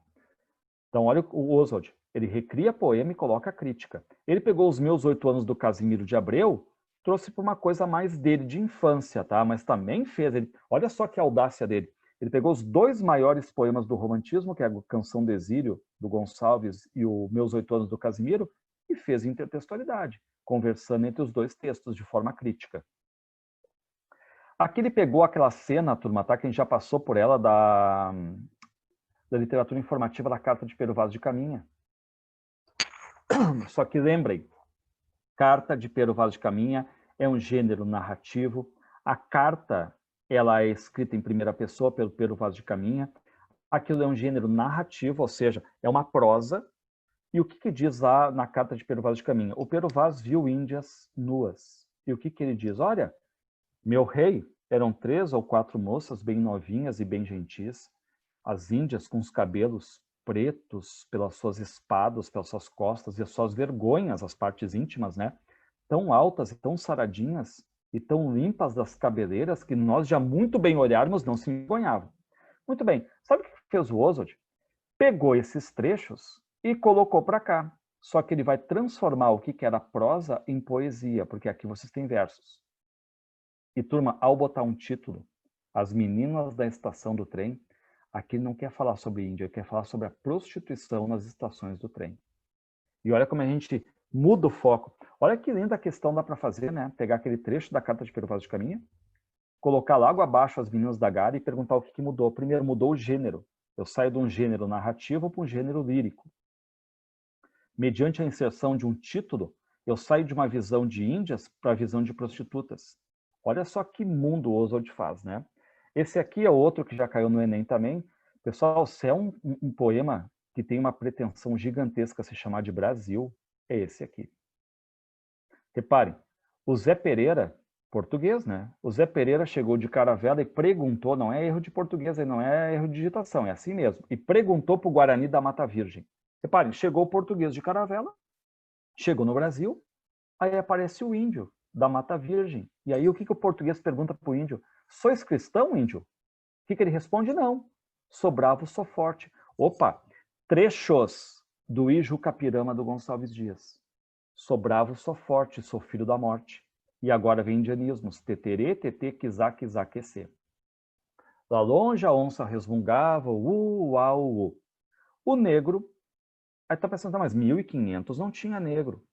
Então, olha o Oswald, ele recria poema e coloca crítica. Ele pegou os meus 8 anos do Casimiro de Abreu, trouxe para uma coisa mais dele, de infância, tá? Mas também fez, olha só que audácia dele. Ele pegou os 2 maiores poemas do romantismo, que é a Canção do Exílio, do Gonçalves, e o Meus 8 anos do Casimiro, e fez intertextualidade, conversando entre os 2 textos de forma crítica. Aqui ele pegou aquela cena, turma, tá? Que a gente já passou por ela, da literatura informativa da Carta de Pero Vaz de Caminha. Só que lembrem, Carta de Pero Vaz de Caminha é um gênero narrativo. A carta, ela é escrita em primeira pessoa pelo Pero Vaz de Caminha. Aquilo é um gênero narrativo, ou seja, é uma prosa. E o que diz lá na Carta de Pero Vaz de Caminha? O Pero Vaz viu índias nuas. E o que ele diz? Olha, meu rei, eram 3 ou 4 moças bem novinhas e bem gentis. As índias com os cabelos pretos pelas suas espadas, pelas suas costas e as suas vergonhas, as partes íntimas, né? Tão altas e tão saradinhas e tão limpas das cabeleiras que nós já muito bem olharmos não se envergonhavam. Muito bem, sabe o que fez o Oswald? Pegou esses trechos e colocou para cá. Só que ele vai transformar o que era prosa em poesia, porque aqui vocês têm versos. E turma, ao botar um título, As Meninas da Estação do Trem, aqui ele não quer falar sobre Índia, ele quer falar sobre a prostituição nas estações do trem. E olha como a gente muda o foco. Olha que linda a questão dá para fazer, né? Pegar aquele trecho da Carta de Pero Vaz de Caminha, colocar logo abaixo As Meninas da Gara e perguntar o que mudou. Primeiro, mudou o gênero. Eu saio de um gênero narrativo para um gênero lírico. Mediante a inserção de um título, eu saio de uma visão de índias para a visão de prostitutas. Olha só que mundo o Oswald faz, né? Esse aqui é outro que já caiu no Enem também. Pessoal, se é um poema que tem uma pretensão gigantesca a se chamar de Brasil, é esse aqui. Reparem, o Zé Pereira, português, né? O Zé Pereira chegou de Caravela e perguntou, não é erro de português, não é erro de digitação, é assim mesmo. E perguntou para o Guarani da Mata Virgem. Reparem, chegou o português de Caravela, chegou no Brasil, aí aparece o índio da Mata Virgem. E aí o que o português pergunta para o índio? Sois cristão, índio? O que ele responde? Não. Sou bravo, sou forte. Opa, trechos do Ijucapirama do Gonçalves Dias. Sou bravo, sou forte, sou filho da morte. E agora vem indianismos. Teterê, tetê, quizá, quizá, quecê. Lá longe a onça resmungava, uau. O negro, aí tá pensando, mas 1500 não tinha negro.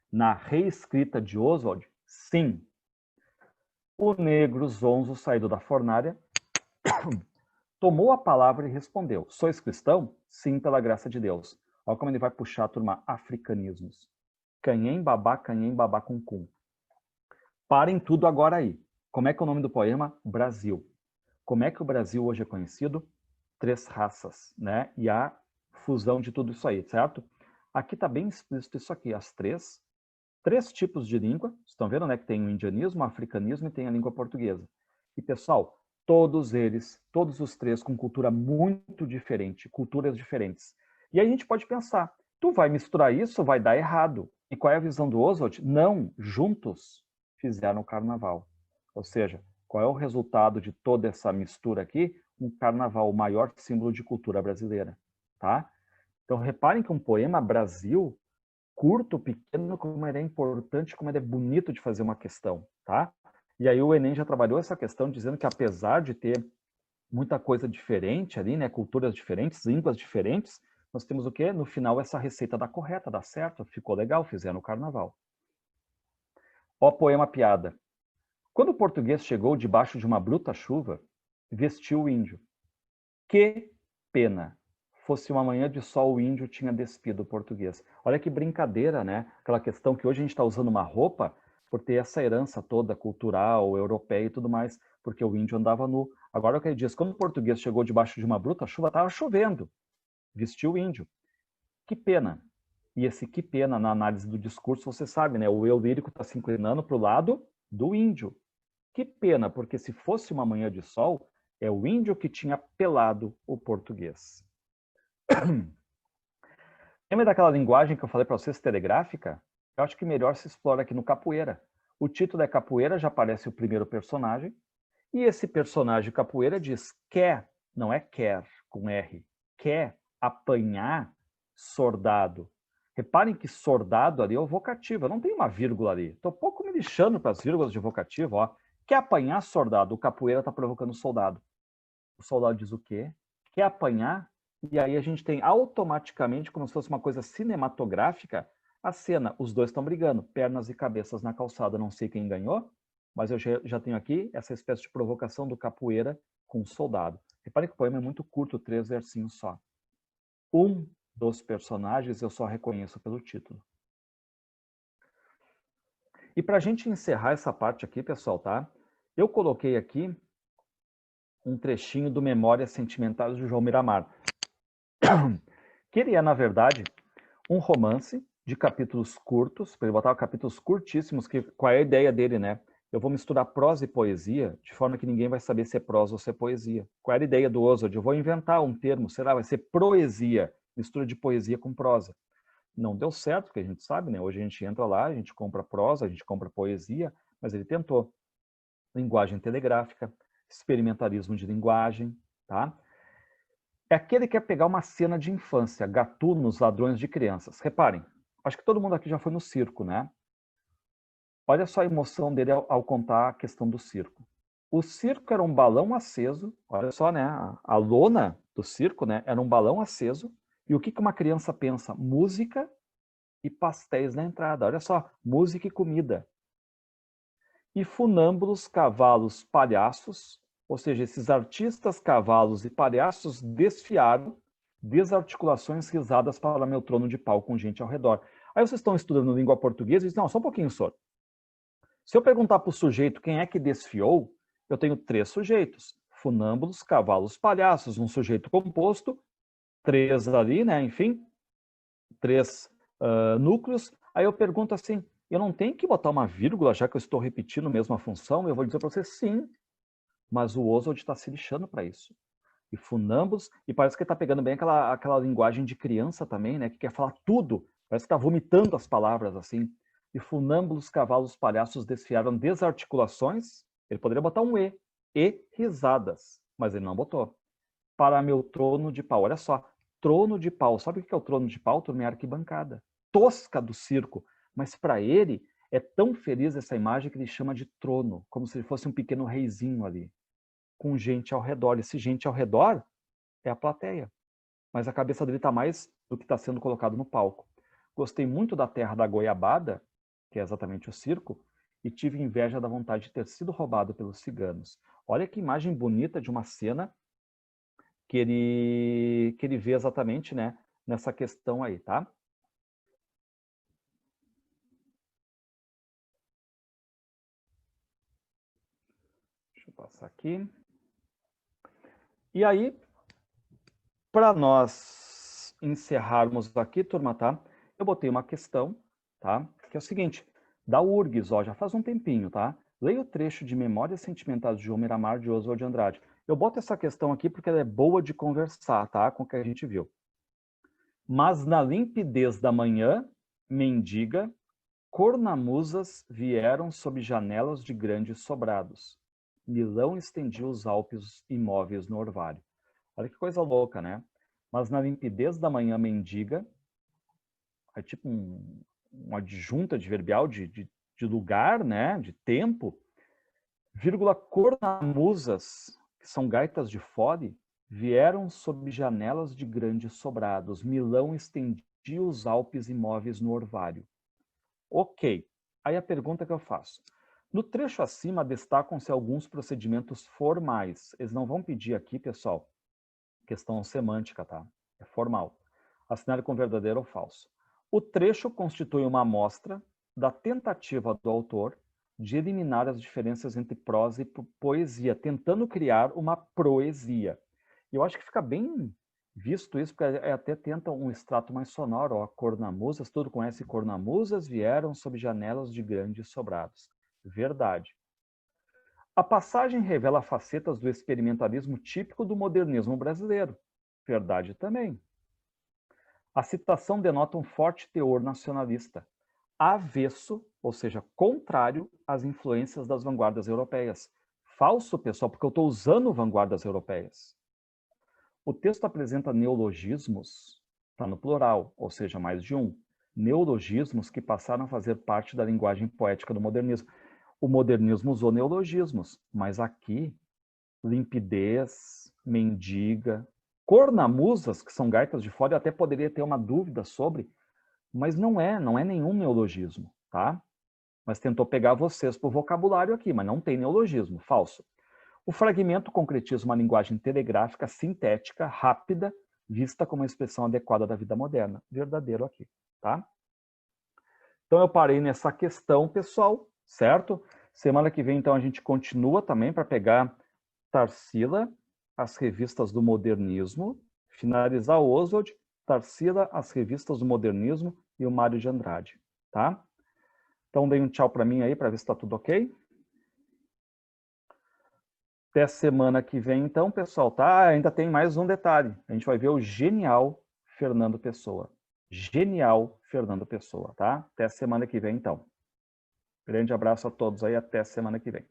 Na reescrita de Oswald, sim. O negro zonzo saído da fornalha tomou a palavra e respondeu: sois cristão? Sim, pela graça de Deus. Olha como ele vai puxar a turma africanismos. Canhem babá cum cum. Parem tudo agora aí. Como é que é o nome do poema? Brasil. Como é que o Brasil hoje é conhecido? 3 raças, né? E a fusão de tudo isso aí, certo? Aqui está bem explícito isso aqui, as três tipos de língua. Estão vendo, né? Que tem o indianismo, o africanismo e tem a língua portuguesa. E, pessoal, todos eles, todos os 3 com cultura muito diferente, culturas diferentes. E aí a gente pode pensar, tu vai misturar isso, vai dar errado. E qual é a visão do Oswald? Não, juntos fizeram o carnaval. Ou seja, qual é o resultado de toda essa mistura aqui? Um carnaval, o maior símbolo de cultura brasileira, tá? Então, reparem que um poema Brasil, curto, pequeno, como ele é importante, como ele é bonito de fazer uma questão, tá? E aí o Enem já trabalhou essa questão, dizendo que apesar de ter muita coisa diferente ali, né, culturas diferentes, línguas diferentes, nós temos o quê? No final, essa receita dá correta, dá certo, ficou legal, fizeram o carnaval. Ó, poema piada. Quando o português chegou debaixo de uma bruta chuva, vestiu o índio. Que pena! Fosse uma manhã de sol, o índio tinha despido o português. Olha que brincadeira, né? Aquela questão que hoje a gente está usando uma roupa por ter essa herança toda cultural, europeia e tudo mais, porque o índio andava nu. Agora o que ele diz, quando o português chegou debaixo de uma bruta chuva, estava chovendo. Vestiu o índio. Que pena! E esse que pena, na análise do discurso, você sabe, né? O eu lírico está se inclinando para o lado do índio. Que pena, porque se fosse uma manhã de sol, é o índio que tinha pelado o português. Lembra daquela linguagem que eu falei para vocês, telegráfica? Eu acho que melhor se explora aqui no Capoeira. O título é Capoeira, já aparece o primeiro personagem. E esse personagem capoeira diz quer, não é quer, com R, quer apanhar soldado. Reparem que soldado ali é o vocativo, não tem uma vírgula ali. Estou pouco me lixando para as vírgulas de vocativo, ó. Quer apanhar soldado, o capoeira está provocando o soldado. O soldado diz o quê? Quer apanhar? E aí a gente tem automaticamente, como se fosse uma coisa cinematográfica, a cena. Os dois estão brigando, pernas e cabeças na calçada. Não sei quem ganhou, mas eu já tenho aqui essa espécie de provocação do capoeira com o soldado. Repare que o poema é muito curto, 3 versinhos só. Um dos personagens eu só reconheço pelo título. E para a gente encerrar essa parte aqui, pessoal, tá? Eu coloquei aqui um trechinho do Memórias Sentimentais de João Miramar. Que ele é, na verdade, um romance de capítulos curtos, para ele botar capítulos curtíssimos, que qual é a ideia dele, né? Eu vou misturar prosa e poesia, de forma que ninguém vai saber se é prosa ou se é poesia. Qual era a ideia do Oswald? Eu vou inventar um termo, será? Vai ser proesia, mistura de poesia com prosa. Não deu certo, porque a gente sabe, né? Hoje a gente entra lá, a gente compra prosa, a gente compra poesia, mas ele tentou. Linguagem telegráfica, experimentalismo de linguagem, tá? É aquele que quer pegar uma cena de infância, gatunos, ladrões de crianças. Reparem, acho que todo mundo aqui já foi no circo, né? Olha só a emoção dele ao contar a questão do circo. O circo era um balão aceso, olha só, né? A lona do circo, né? Era um balão aceso. E o que uma criança pensa? Música e pastéis na entrada. Olha só, música e comida. E funâmbulos, cavalos, palhaços, ou seja, esses artistas, cavalos e palhaços desfiaram desarticulações risadas para meu trono de pau com gente ao redor. Aí vocês estão estudando língua portuguesa e dizem, não, só um pouquinho, senhor. Se eu perguntar para o sujeito quem é que desfiou, eu tenho 3 sujeitos. Funâmbulos, cavalos, palhaços, um sujeito composto, 3 ali, né? Enfim, 3 núcleos. Aí eu pergunto assim, eu não tenho que botar uma vírgula, já que eu estou repetindo a mesma função? Eu vou dizer para você, sim. Mas o Oswald está se lixando para isso. E funâmbulos, e parece que ele está pegando bem aquela linguagem de criança também, né? Que quer falar tudo. Parece que está vomitando as palavras assim. E funâmbulos, cavalos, palhaços desfiaram desarticulações. Ele poderia botar um e risadas, mas ele não botou. Para meu trono de pau. Olha só, trono de pau. Sabe o que é o trono de pau? Turma, é arquibancada. Tosca do circo. Mas para ele, é tão feliz essa imagem que ele chama de trono, como se ele fosse um pequeno reizinho ali, com gente ao redor. Esse gente ao redor é a plateia. Mas a cabeça dele está mais do que está sendo colocado no palco. Gostei muito da terra da goiabada, que é exatamente o circo, e tive inveja da vontade de ter sido roubado pelos ciganos. Olha que imagem bonita de uma cena que ele vê exatamente, né, nessa questão aí, tá? passar aqui. E aí, para nós encerrarmos aqui, turma, tá? Eu botei uma questão, tá? Que é o seguinte, da URGS, ó, já faz um tempinho, tá? Leia o trecho de Memórias Sentimentais de João Miramar, de Oswald de Andrade. Eu boto essa questão aqui porque ela é boa de conversar, tá? Com o que a gente viu. Mas na limpidez da manhã, mendiga, cornamusas vieram sob janelas de grandes sobrados. Milão estendia os Alpes imóveis no orvalho. Olha que coisa louca, né? Mas na limpidez da manhã mendiga, é tipo uma adjunta adverbial de lugar, né? De tempo, vírgula, cornamusas, que são gaitas de fole, vieram sob janelas de grandes sobrados. Milão estendia os Alpes imóveis no orvalho. Ok. Aí a pergunta que eu faço. No trecho acima destacam-se alguns procedimentos formais. Eles não vão pedir aqui, pessoal, questão semântica, tá? É formal. Assinale com verdadeiro ou falso. O trecho constitui uma amostra da tentativa do autor de eliminar as diferenças entre prosa e poesia, tentando criar uma proesia. E eu acho que fica bem visto isso, porque até tenta um extrato mais sonoro, ó, cornamusas, todo conhece cornamusas, vieram sob janelas de grandes sobrados. Verdade. A passagem revela facetas do experimentalismo típico do modernismo brasileiro. Verdade também. A citação denota um forte teor nacionalista, avesso, ou seja, contrário às influências das vanguardas europeias. Falso, pessoal, porque eu estou usando vanguardas europeias. O texto apresenta neologismos, está no plural, ou seja, mais de um. Neologismos que passaram a fazer parte da linguagem poética do modernismo. O modernismo usou neologismos, mas aqui, limpidez, mendiga, cornamusas, que são gaitas de fole, eu até poderia ter uma dúvida sobre, mas não é nenhum neologismo, tá? Mas tentou pegar vocês por vocabulário aqui, mas não tem neologismo, falso. O fragmento concretiza uma linguagem telegráfica, sintética, rápida, vista como uma expressão adequada da vida moderna. Verdadeiro aqui, tá? Então eu parei nessa questão, pessoal, certo? Semana que vem, então, a gente continua também para pegar Tarsila, as revistas do modernismo, finalizar o Oswald, Tarsila, as revistas do modernismo e o Mário de Andrade, tá? Então, dê um tchau para mim aí, para ver se está tudo ok. Até semana que vem, então, pessoal, tá? Ainda tem mais um detalhe. A gente vai ver o genial Fernando Pessoa. Genial Fernando Pessoa, tá? Até semana que vem, então. Grande abraço a todos aí, até semana que vem.